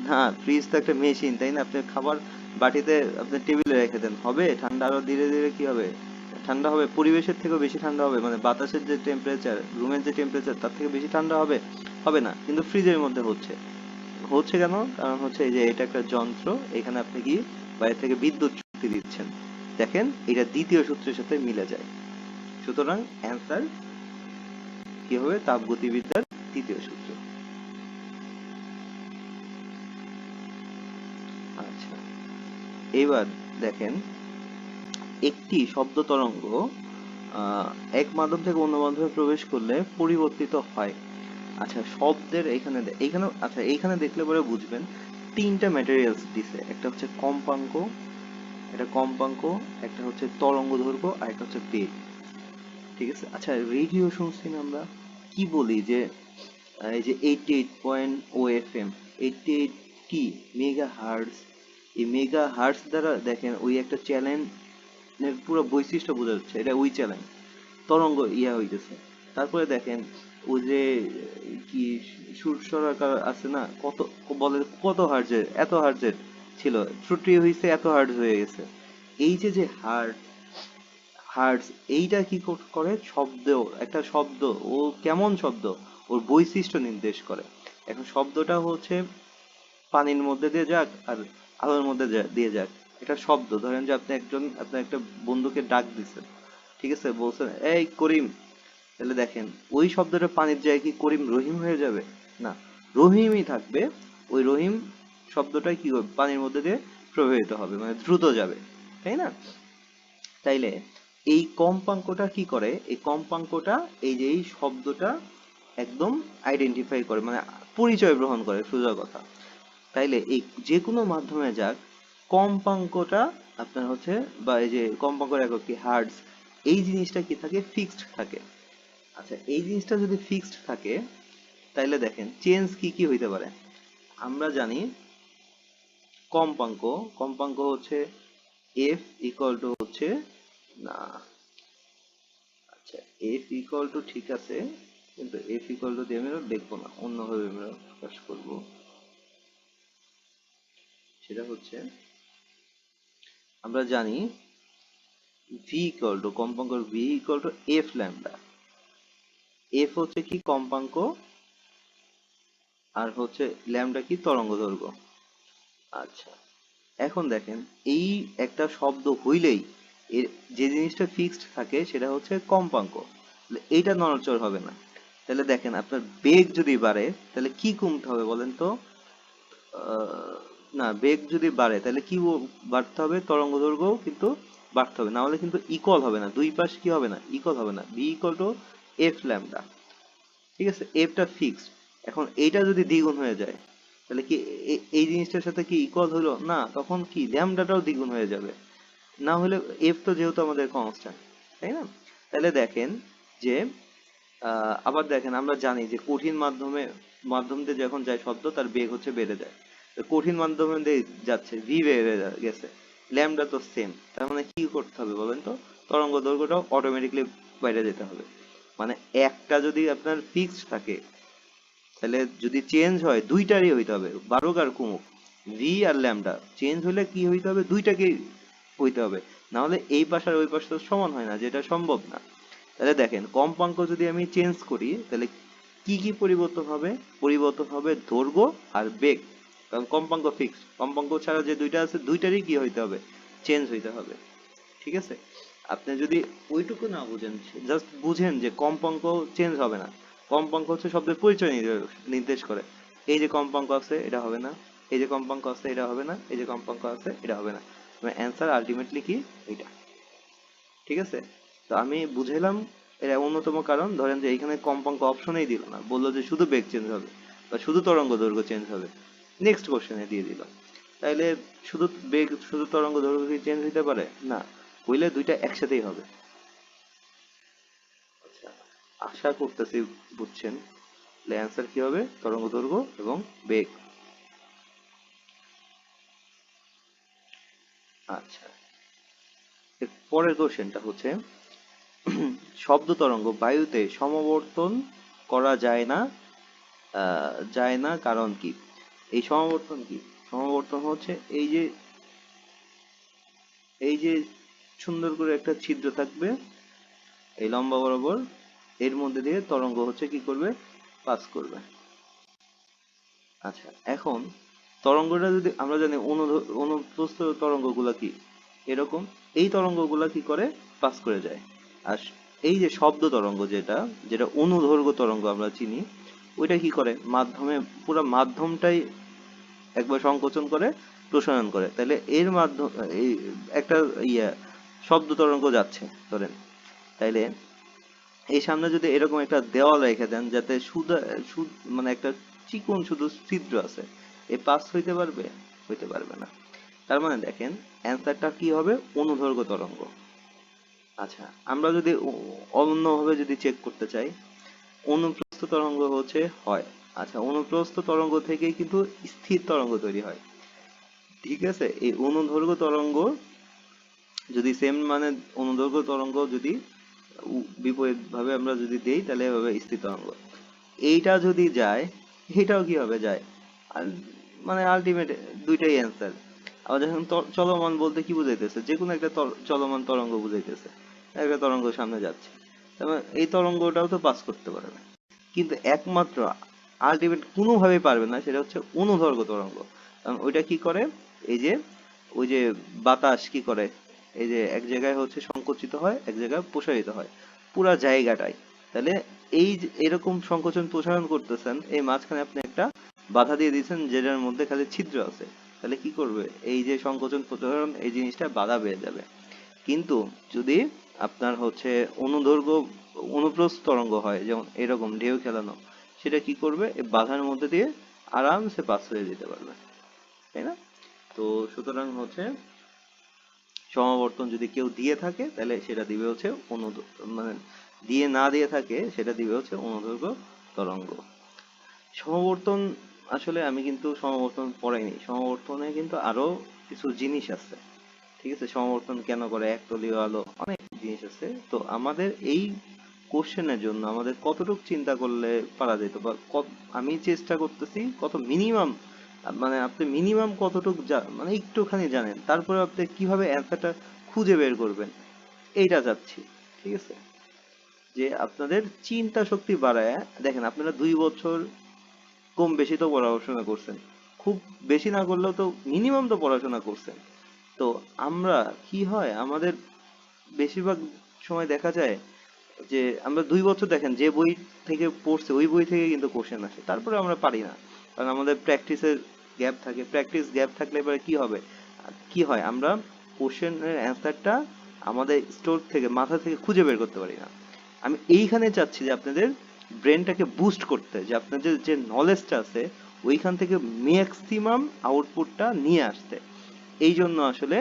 না, ফ্রিজ তো একটা মেশিন, তাই না? আপনি খাবার বাটিতে আপনি টেবিলে রেখে দেন, হবে ঠান্ডা, আরো ধীরে ধীরে কি হবে, ঠান্ডা হবে, পরিবেশের থেকেও বেশি ঠান্ডা হবে, মানে বাতাসের যে টেম্পারেচার, রুমের যে টেম্পারেচার, তার থেকে বেশি ঠান্ডা হবে? হবে না। কিন্তু ফ্রিজের মধ্যে হচ্ছে, হচ্ছে কেন? কারণ হচ্ছে এই যে এটা একটা যন্ত্র, এখানে আপনি কি বাইরে থেকে বিদ্যুৎ শক্তি দিচ্ছেন। দেখেন এটা দ্বিতীয় সূত্রের সাথে মিলে যায়। সুতরাং অ্যান্সার কি হবে, তাপগতিবিদ্যার তৃতীয় সূত্র। আচ্ছা, এবার দেখেন একটি শব্দ তরঙ্গ এক মাধ্যম থেকে অন্য মাধ্যমে প্রবেশ করলে পরিবর্তিত হয়। আচ্ছা শব্দের এখানে এখানে, আচ্ছা এইখানে দেখলে পরে বুঝবেন তিনটা ম্যাটেরিয়ালস দিছে, একটা হচ্ছে কম্পাঙ্ক, একটা কম্পাঙ্ক, একটা হচ্ছে তরঙ্গ দৈর্ঘ্য, আর একটা হচ্ছে বেগ। ঠিক আছে, আচ্ছা রেডিও শুনছি না আমরা, কি বলি যে এই যে 88.0 FM, 88 কি মেগা হার্টজ, এই মেগা হার্টজ দ্বারা দেখেন ওই একটা চ্যানেলের পুরো বৈশিষ্ট্য বোঝা যাচ্ছে, এটা ওই চ্যানেল তরঙ্গ ইয়া হইতেছে। তারপরে দেখেন ওই যে কি সুরসরাকার আছে না, কত বলে কত হার্জের, এত হার্জের ছিল, ত্রুটি হয়েছে, এত হার্জ হয়ে গেছে। এই যে যে হার্টস এইটা কি করে, শব্দ, একটা শব্দ, ও কেমন শব্দ, ওর বৈশিষ্ট্য নির্দেশ করে। এখন শব্দটা হচ্ছে পানির মধ্যে দিয়ে যাক আর আলোর মধ্যে দিয়ে যাক, এটা শব্দ। ধরেন যে আপনি আপনার একটা বন্ধুকে ডাক দিচ্ছেন, ঠিক আছে, বলছেন এই করিম, তাহলে দেখেন ওই শব্দটা পানির জায়গায় কি করিম রহিম হয়ে যাবে? না, রহিমই থাকবে। ওই রহিম শব্দটাই কি হবে, পানির মধ্যে দিয়ে প্রবাহিত হবে, মানে দ্রুত যাবে, তাই না? তাইলে এই কম্পাঙ্কটা কি করে, এই কম্পাঙ্কটা এই যে এই শব্দটা একদম আইডেন্টিফাই করে, মানে পরিচয় গ্রহণ করে, সোজা কথা। তাইলে এই যে কোনো মাধ্যমে যাক, কম্পাঙ্কটা আপনার হচ্ছে, বা এই যে কম্পাঙ্কের একক কি হার্টজ, এই জিনিসটা কি থাকে, ফিক্সড থাকে। আচ্ছা, এই জিনিসটা যদি ফিক্সড থাকে, তাইলে দেখেন চেঞ্জ কি কি হইতে পারে। আমরা জানি কম্পাঙ্ক, কম্পাঙ্ক হচ্ছে এফ ইকুয়াল টু হচ্ছে, না, আচ্ছা, এফ ইকুয়াল টু ঠিক আছে, কিন্তু এফ ইকুয়াল টু দিয়ে আমরা দেখবো না, অন্যভাবে আমরা প্রকাশ করব। সেটা হচ্ছে, আমরা জানি ভি ইকুয়াল টু, কম্পাঙ্কের V equal to F lambda. F হচ্ছে কি কম্পাঙ্ক, আর হচ্ছে ল্যামডা কি তরঙ্গ দৈর্ঘ্য। আচ্ছা, এখন দেখেন এই একটা শব্দ হইলেই এর যে জিনিসটা ফিক্সড থাকে সেটা হচ্ছে কম্পাঙ্ক, তাহলে এইটা নড়াচড় হবে না। তাহলে দেখেন আপনার বেগ যদি বাড়ে তাহলে কি কমতে হবে বলেন তো? না, বেগ যদি বাড়ে তাহলে কি বাড়তে হবে, তরঙ্গ দৈর্ঘ্য কিন্তু বাড়তে হবে, না হলে কিন্তু ইকুয়াল হবে না, দুই পাশ কি হবে না, ইকুয়াল হবে না। B equal to F lambda, ঠিক আছে, এফটা ফিক্সড। এখন এইটা যদি দ্বিগুণ হয়ে যায় তাহলে কি এই জিনিসটার সাথে কি ইকুয়াল হলো না, তখন কি ল্যামডাটাও দ্বিগুণ হয়ে যাবে, না হলে এফ তো যেহেতু আমাদের কনস্ট্যান্ট, তাই না? তাহলে দেখেন যে আবার দেখেন আমরা জানি যে কঠিন মাধ্যম দিয়ে যখন যায় শব্দ তার বেগ হচ্ছে বেড়ে যায়। তো কঠিন মাধ্যম দিয়ে যাচ্ছে, ভি বেড়ে গেছে, ল্যামডা তো সেম, তার মানে কি করতে হবে বলেন তো, তরঙ্গ দৈর্ঘ্যটাও অটোমেটিকলি বাইরে যেতে হবে। মানে একটা যদি আপনার ফিক্সড থাকে, তাহলে যদি চেঞ্জ হয় দুইটারই হইতে হবে, বাড়ুক আর কমুক, ভি আর ল্যামডা চেঞ্জ হলে কি হইতে হবে, দুইটাকেই হইতে হবে, না হলে এই পাশ আর ওই পাশ তো সমান হয় না, যেটা সম্ভব না। তাহলে দেখেন কম্পাঙ্ক যদি আমি চেঞ্জ করি তাহলে কি কি পরিবর্তন হবে, পরিবর্তন হবে দৈর্ঘ্য আর বেগ, কারণ কম্পাঙ্ক ফিক্সড, কম্পাঙ্ক ছাড়া যে দুইটা আছে দুইটারই কি হইতে হবে, চেঞ্জ হইতে হবে, ঠিক আছে? আপনি যদি ওইটুকু না বুঝেন, জাস্ট বুঝেন যে কম্পাঙ্ক চেঞ্জ হবে না, কম্পাঙ্ক হচ্ছে শব্দের পরিচয় নির্দেশ করে, এই যে কম্পাঙ্ক আছে এটা হবে না, এই যে কম্পাঙ্ক আছে এটা হবে না, এই যে কম্পাঙ্ক আছে এটা হবে না, মানে অ্যান্সার আলটিমেটলি কি, এটা, ঠিক আছে? তো আমি বুঝাইলাম এর অন্যতম কারণ, ধরেন যে এখানে কম্পাঙ্ক অপশনেই দিল না, বললো যে শুধু বেগ চেঞ্জ হবে বা শুধু তরঙ্গ দৈর্ঘ্য চেঞ্জ হবে, নেক্সট কোশ্চেনে দিয়ে দিল। তাইলে শুধু বেগ শুধু তরঙ্গ দৈর্ঘ্য কি চেঞ্জ হইতে পারে? না, হইলে দুইটা একসাথেই হবে। আচ্ছা, আশা করতেছি বুঝছেন। তাহলে অ্যান্সার কি হবে, তরঙ্গ দৈর্ঘ্য এবং বেগ। আচ্ছা, এর পরের কোশ্চেনটা হচ্ছে শব্দ তরঙ্গ বায়ুতে সমবর্তন করা যায় না কারণ কি? এই সমাবর্তন কি? সমাবর্তন হচ্ছে এই যে সুন্দর করে একটা ছিদ্র থাকবে এই লম্বা বরাবর, এর মধ্যে দিয়ে তরঙ্গ হচ্ছে কি করবে, পাস করবে। আচ্ছা, এখন তরঙ্গটা যদি আমরা জানি অনুপ্রস্থ তরঙ্গগুলা কি এরকম, এই তরঙ্গগুলা কি করে, পাস করে যায়। আর এই যে শব্দ তরঙ্গ, যেটা যেটা অনুদৈর্ঘ্য তরঙ্গ আমরা চিনি, ওইটা কি করে, মাধ্যমে পুরো মাধ্যমটাই একবার সংকোচন করে প্রসারণ করে, তাহলে এর মাধ্যম এই একটা ইয়া শব্দ তরঙ্গ যাচ্ছে ধরেন, তাইলে এই সামনে যদি এরকম একটা দেওয়াল রেখে দেন যাতে শুধু মানে একটা চিকন শুধু ছিদ্র আছে, এ পাস হইতে পারবে? হইতে পারবে না। তার মানে দেখেন অ্যান্সারটা কি হবে, অনুদৈর্ঘ্য তরঙ্গ। আচ্ছা, আমরা যদি অন্যভাবে যদি চেক করতে চাই, অনুপ্রস্থ তরঙ্গ হচ্ছে হয়, আচ্ছা, অনুপ্রস্থ তরঙ্গ থেকেই কিন্তু স্থির তরঙ্গ তৈরি হয়, ঠিক আছে? এই অনুদৈর্ঘ্য তরঙ্গ যদি সেম মানে অনুদৈর্ঘ্য তরঙ্গ যদি বিপরীত ভাবে আমরা যদি দেই তাহলে হবে স্থির তরঙ্গ। এইটা যদি যায়, এটাও কি হবে যায়। আর মানে আলটিমেট দুইটাই অ্যান্সার। আবার যখন চলমান বলতে কি বুঝাইতেছে, যে কোনো একটা চলমান তরঙ্গ বুঝাইতেছে, একটা তরঙ্গ সামনে যাচ্ছে, তার মানে এই তরঙ্গটাও তো পাস করতে পারে না। কিন্তু একমাত্র আলটিমেট কোনোভাবেই পারবে না, সেটা হচ্ছে অনুদৈর্ঘ্য তরঙ্গ। কারণ ওইটা কি করে, এই যে ওই যে বাতাস কি করে, এই যে এক জায়গায় হচ্ছে সংকুচিত হয়, এক জায়গায় প্রসারিত হয়, পুরা জায়গাটাই। তাহলে এই যে এরকম সংকোচন প্রসারণ করতেছেন, এই মাঝখানে আপনি একটা বাধা দিয়ে দিয়েছেন যেটার মধ্যে খালি ছিদ্র আছে, তাহলে কি করবে, এই যে সংকোচন প্রসারণ এই জিনিসটা বাধা পেয়ে যাবে। কিন্তু যদি আপনার হচ্ছে অনুদৈর্ঘ্য অনুপ্রস্থ তরঙ্গ হয়, যেমন এরকম ঢেউ খেলানো, সেটা কি করবে, এই বাধার মধ্যে দিয়ে আরামসে পাস হয়ে যেতে পারবে, তাই না? তো সুতরাং হচ্ছে সমাবর্তন যদি কেউ দিয়ে থাকে তাহলে সেটা দিবে হচ্ছে মানে দিয়ে না দিয়ে থাকে সেটা দিবে হচ্ছে অনুদৈর্ঘ্য তরঙ্গ। সমাবর্তন, আসলে আমি কিন্তু সমাবর্তন পড়াইনি, সমাবর্তনে কিন্তু আরো কিছু জিনিস আছে। ঠিক আছে, সমাবর্তন কেন করে, একতলীয় আলো, অনেক জিনিস আছে। তো আমাদের এই কোশ্চেনের জন্য আমাদের কতটুকু চিন্তা করলে পারা যেত, বা আমি চেষ্টা করতেছি কত মিনিমাম, মানে আপনি মিনিমাম কতটুকু মানে একটুখানি জানেন, তারপরে আপনি কিভাবে অ্যান্সারটা খুঁজে বের করবেন, এইটা চাচ্ছি। ঠিক আছে, যে আপনাদের চিন্তা শক্তি বাড়ায়। দেখেন, আপনারা 2 বছর কম বেশি তো পড়াশোনা করছেন, খুব বেশি না করলেও তো মিনিমাম তো পড়াশোনা করছেন। তো আমরা কি হয়, আমাদের বেশিরভাগ সময় দেখা যায় যে আমরা 2 বছর, দেখেন যে বই থেকে পড়ছে ওই বই থেকে কিন্তু কোশ্চেন আসে, তারপরে আমরা পারি না, কারণ আমাদের প্র্যাকটিসের গ্যাপ থাকে। প্র্যাকটিস গ্যাপ থাকলে এবারে কি হবে, কি হয়, আমরা কোশ্চেনের অ্যান্সারটা আমাদের স্টোর থেকে, মাথা থেকে খুঁজে বের করতে পারি না। আমি এইখানে চাচ্ছি যে আপনাদের ব্রেনটাকে বুস্ট করতে, যে আপনাদের যে নলেজটা আছে ওইখান থেকে ম্যাক্সিমাম আউটপুটটা নিয়ে আসতে। এই জন্য আসলে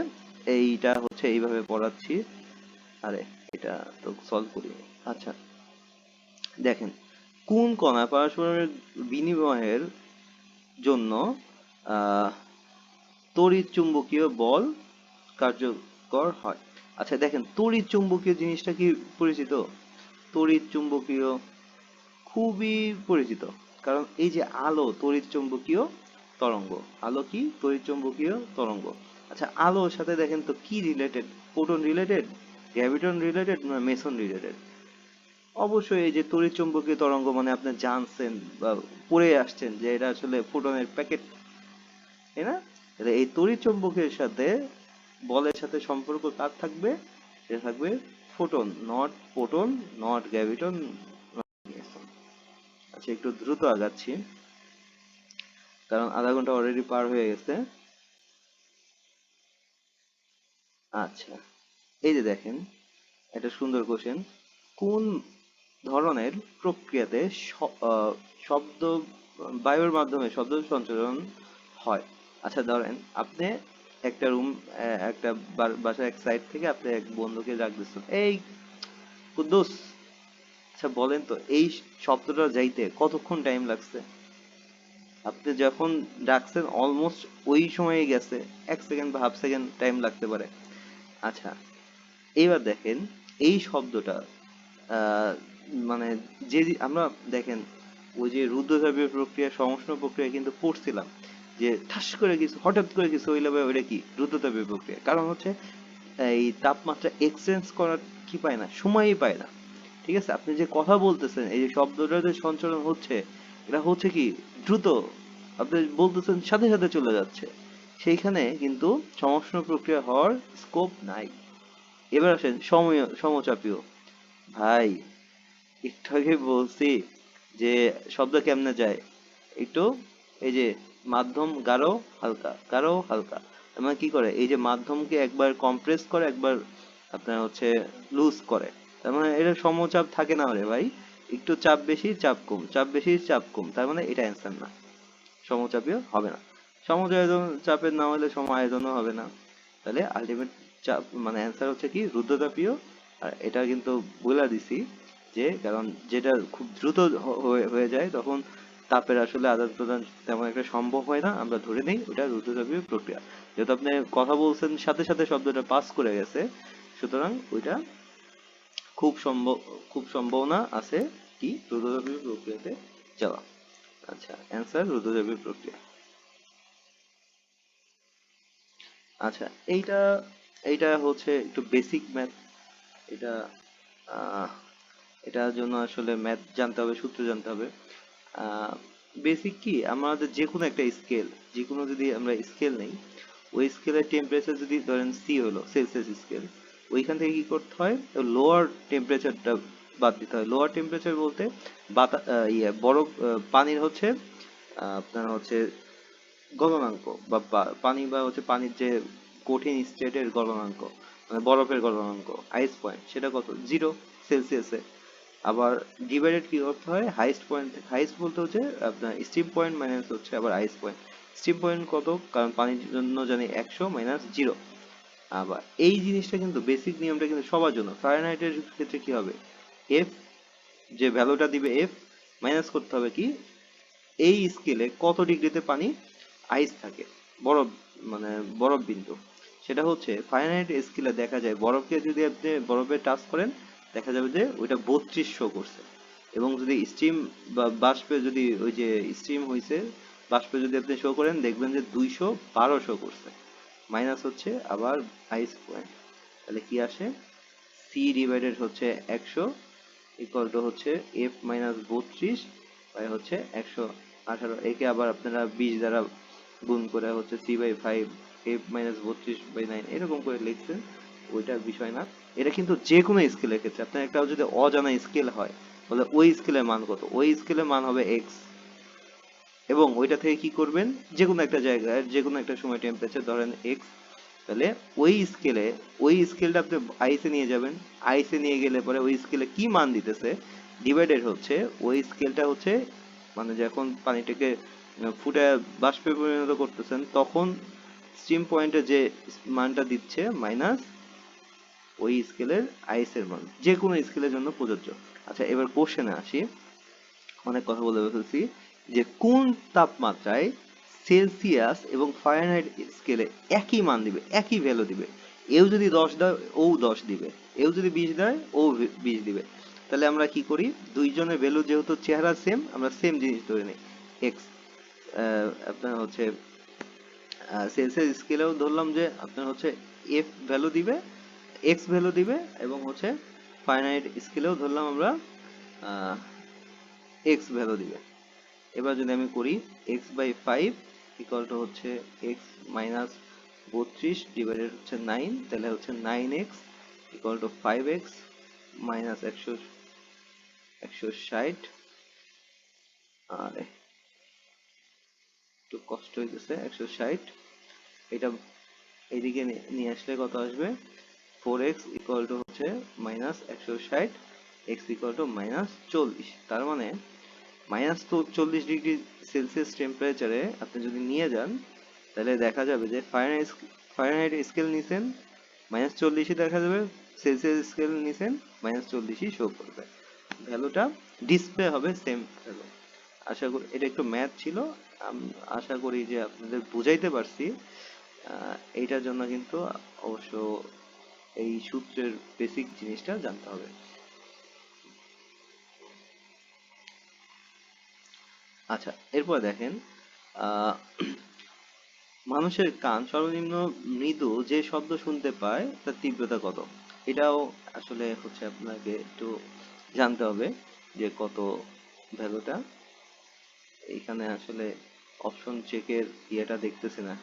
এইটা হচ্ছে এইভাবে পড়াচ্ছি। আরে, এটা তো সলভ করি। আচ্ছা, দেখেন, কোন কণা পারস্পরিক বিনিময়ের জন্য আহ তড়িৎ চুম্বকীয় বল কার্যকর হয়। আচ্ছা দেখেন, তড়িৎ চুম্বকীয় জিনিসটা কি পরিচিত? তড়িৎ চুম্বকীয় খুবই পরিচিত, কারণ এই যে আলো তড়িৎ চুম্বকীয় তরঙ্গ, আলো কি তড়িৎ চুম্বকীয় তরঙ্গ। আচ্ছা, আলোর সাথে দেখেন তো কি related, photon related, graviton related না মেসন রিলেটেড? অবশ্যই এই যে তড়িৎ চুম্বকীয় তরঙ্গ, মানে আপনি জানছেন বা পড়ে আসছেন যে এটা আসলে ফোটনের প্যাকেট, তাই না? তাহলে এই তড়িৎ চুম্বকের সাথে বলের সাথে সম্পর্ক কার থাকবে, সেটা থাকবে photon, not photon, not graviton, not meson. আচ্ছা, একটু দ্রুত আগাচ্ছি কারণ আধা ঘন্টা অলরেডি পার হয়ে গেছে। আচ্ছা, এই যে দেখেন, একটা সুন্দর কোশ্চেন, কোন ধরনের প্রক্রিয়াতে শব্দ, বায়ুর মাধ্যমে শব্দ সঞ্চারণ হয়? আচ্ছা ধরেন, আপনি একটা রুম, একটা বাসার এক সাইড থেকে আপনি এক বন্ধুকে ডাক দিচ্ছেন, এই কুদ্দুস, আচ্ছা বলেন তো এই শব্দটা যাইতে কতক্ষণ টাইম লাগছে? আপনি যখন ডাকছেন অলমোস্ট ওই সময়ে গেছে, 1 সেকেন্ড বা হাফ সেকেন্ড টাইম লাগতে পারে। আচ্ছা, এইবার দেখেন, এই শব্দটা আহ, মানে আমরা দেখেন ওই যে রুদ্রতাপীয় প্রক্রিয়া, সংশ্লেষণ প্রক্রিয়া কিন্তু পড়ছিলাম, যে ঠাস করে কিছু, হঠাৎ করে কিছু হইলে ভাই ওইটা কি রুদ্রতাপীয় প্রক্রিয়া, কারণ হচ্ছে এই তাপমাত্রা এক্সচেঞ্জ করার কি পায় না, সময়ই পায় না। ঠিক আছে, আপনি যে কথা বলতেছেন, এই যে শব্দটা যে সঞ্চালন হচ্ছে, এটা হচ্ছে কি দ্রুত, আপনি বলতেছেন সাথে সাথে চলে যাচ্ছে, সেইখানে কিন্তু সংশ্লেষণ প্রক্রিয়া হওয়ার স্কোপ নাই। এবার আসেন সমচাপীয়। ভাই, একটু আগে বলছি যে শব্দ কেমনে যায়, একটু এই যে মাধ্যম গাঢ় হালকা, গাঢ় হালকা, তার মানে কি করে, এই যে মাধ্যমকে একবার কম্প্রেস করে, একবার আপনার হচ্ছে লুজ করে, তার মানে এটা সমচাপ থাকে না রে ভাই, একটু চাপ বেশি চাপ কম, চাপ বেশি চাপ কম, তার মানে এটা অ্যান্সার না, সমচাপীয় হবে না। সমচাপীয় চাপের না হলে সম আয়তনও হবে না। তাহলে আলটিমেট চাপ মানে অ্যান্সার হচ্ছে কি রুদ্রতাপীয়। আর এটা কিন্তু বলে দিছি, যে কারণ যেটা খুব দ্রুত হয়ে যায় তখন তাপের আসলে আদান প্রদান তেমন একটা সম্ভব হয় না, আমরা ধরে নেই ওটা রুদ্রতাপীয় প্রক্রিয়া। যেহেতু আপনি কথা বলছেন সাথে সাথে শব্দটা পাস করে গেছে, সুতরাং ওইটা খুব সম্ভব, খুব সম্ভাবনা আছে কি রুদ্রতাপীয় প্রক্রিয়াতে যাওয়া। আচ্ছা, অ্যান্সার রুদ্রচাপের প্রক্রিয়া। আচ্ছা, এইটা এইটা হচ্ছে একটু বেসিক ম্যাথ। এটা আহ, এটার জন্য আসলে ম্যাথ জানতে হবে, সূত্র জানতে হবে। বেসিক কি, আমাদের যে কোনো একটা স্কেল, যে কোনো যদি আমরা স্কেল নেই, ওই স্কেলের টেম্পারেচার যদি ধরেন সি হলো সেলসিয়াস স্কেল, ওইখান থেকে কি করতে হয়, লোয়ার টেম্পারেচারটা বাদ দিতে হয়। লোয়ার টেম্পারেচার বলতে বরফ, পানির হচ্ছে আপনার হচ্ছে গলনাঙ্ক, বা পানি, বা হচ্ছে পানির যে কঠিন স্টেটের গলনাঙ্ক, মানে বরফের গলনাঙ্ক, আইস পয়েন্ট, সেটা কত, 0 সেলসিয়াসে। আবার ডিভাইডেড কি করতে হয়, হাইস্ট পয়েন্ট, হাইস্ট বলতে হচ্ছে আপনার স্টিম পয়েন্ট মাইনাস হচ্ছে আবার আইস পয়েন্ট। স্টিম পয়েন্ট কত, কারণ পানির জন্য জানি 100 মাইনাস 0। আবার এই জিনিসটা কিন্তু বেসিক নিয়মটা কিন্তু সবার জন্য। ফারেনহাইটের ক্ষেত্রে কি হবে, এফ, যে ভ্যালুটা দিবে এফ, মাইনাস করতে হবে কি, এই স্কেলে কত ডিগ্রিতে পানি আইস থাকে, বরফ, মানে বরফ বিন্দু। সেটা হচ্ছে ফারেনহাইট স্কেলে দেখা যায়, বরফকে যদি আপনি বরফে টাচ করেন, দেখা যাবে যে ওইটা 32 শো করছে। এবং যদি স্টিম বা বাষ্পে যদি ওই যে স্টিম হয়েছে, বাষ্পে যদি আপনি শো করেন, দেখবেন যে 212 শো করছে। মাইনাস হচ্ছে আবার আইস পয়েন্ট, তাহলে কি আসে, সি ডিভাইডেড হচ্ছে 100 ইকুয়াল টু হচ্ছে এফ মাইনাস 32 বাই হচ্ছে 118। একে আবার আপনারা 20 দ্বারা গুণ করে হচ্ছে সি বাই 5 এফ মাইনাস 32/9 এরকম করে লিখছেন, ওইটার বিষয় না। এটা কিন্তু যে কোনো স্কেলের ক্ষেত্রে আপনার একটা যদি অজানা স্কেল হয়, বলে ওই স্কেলের মান কত, ওই স্কেলের মান হবে এক্স, এবং ওইটা থেকে কি করবেন, যে কোনো একটা জায়গায় যে কোনো একটা সময় টেম্পারেচার ধরেন এক্স, তাহলে ওই স্কেলে, ওই স্কেলটা আপনি আইসে নিয়ে যাবেন। আইসে নিয়ে গেলে পরে ওই স্কেলে কি মান দিতেছে, ডিভাইডেড হচ্ছে ওই স্কেলটা হচ্ছে, মানে যখন পানিটাকে ফুটে বাষ্পে পরিণত করতেছেন, তখন স্টিম পয়েন্টে যে মানটা দিচ্ছে মাইনাস ওই স্কেলের আইসের মান, যে কোনো স্কেলের জন্য প্রযোজ্য। আচ্ছা, এবার কোশ্চেনে আসি, অনেক কথা বলে ফেলছি, যে কোন তাপমাত্রায় সেলসিয়াস এবং ফারেনহাইট স্কেলে একই মান দিবে, একই ভ্যালু দিবে। এও যদি 10 দেয়, ও 10 দিবে। এও যদি 20 দেয়, ও 20 দিবে। তাহলে আমরা কি করি, দুইজনের ভ্যালু যেহেতু চেহারা সেম, আমরা সেম জিনিস ধরে নিই, এক্স। আপনার হচ্ছে সেলসিয়াস স্কেলেও ধরলাম যে আপনার হচ্ছে এফ ভ্যালু দিবে, এক্স ভ্যালু দিবে, এবং হচ্ছে ফারেনহাইট স্কেলেও ধরলাম আমরা এক্স ভ্যালু দিবে। এবার যদি আমি করি, এক্স বাই 5 ইকুয়াল টু হচ্ছে এক্স মাইনাস 32 ডিভাইডেড হচ্ছে 9, তাহলে হচ্ছে 9x equal to 5x minus 160। আর একটু কষ্ট হইতেছে, 160, এটা এইদিকে নিয়ে আসলে কত আসবে, 4x ইকুয়াল টু হচ্ছে minus 160, x equal to minus 40। তার মানে মাইনাস 40 ডিগ্রি সেলসিয়াস টেম্পারেচারে আপনি যদি নিয়ে যান, তাহলে দেখা যাবে যে ফারেনহাইট স্কেল নিছেন -40ই দেখা যাবে, সেলসিয়াস স্কেল নিছেন -40ই শো করবে, ভ্যালুটা ডিসপ্লে হবে সেম ভ্যালু। আশা করি এটা একটু ম্যাথ ছিল, আশা করি যে আপনাদের বুঝাইতে পারছি। এইটার জন্য কিন্তু অবশ্য এই সূত্রের বেসিক জিনিসটা জানতে হবে। আচ্ছা, এরপর দেখেন, আহ মানুষের কান সর্বনিম্ন মৃদু যে শব্দ শুনতে পায় তার তীব্রতা কত। এটাও আসলে হচ্ছে আপনাকে একটু জানতে হবে যে কত ভ্যালুটা। এইখানে আসলে অপশন চেকের ইয়েটা দেখতেছি না।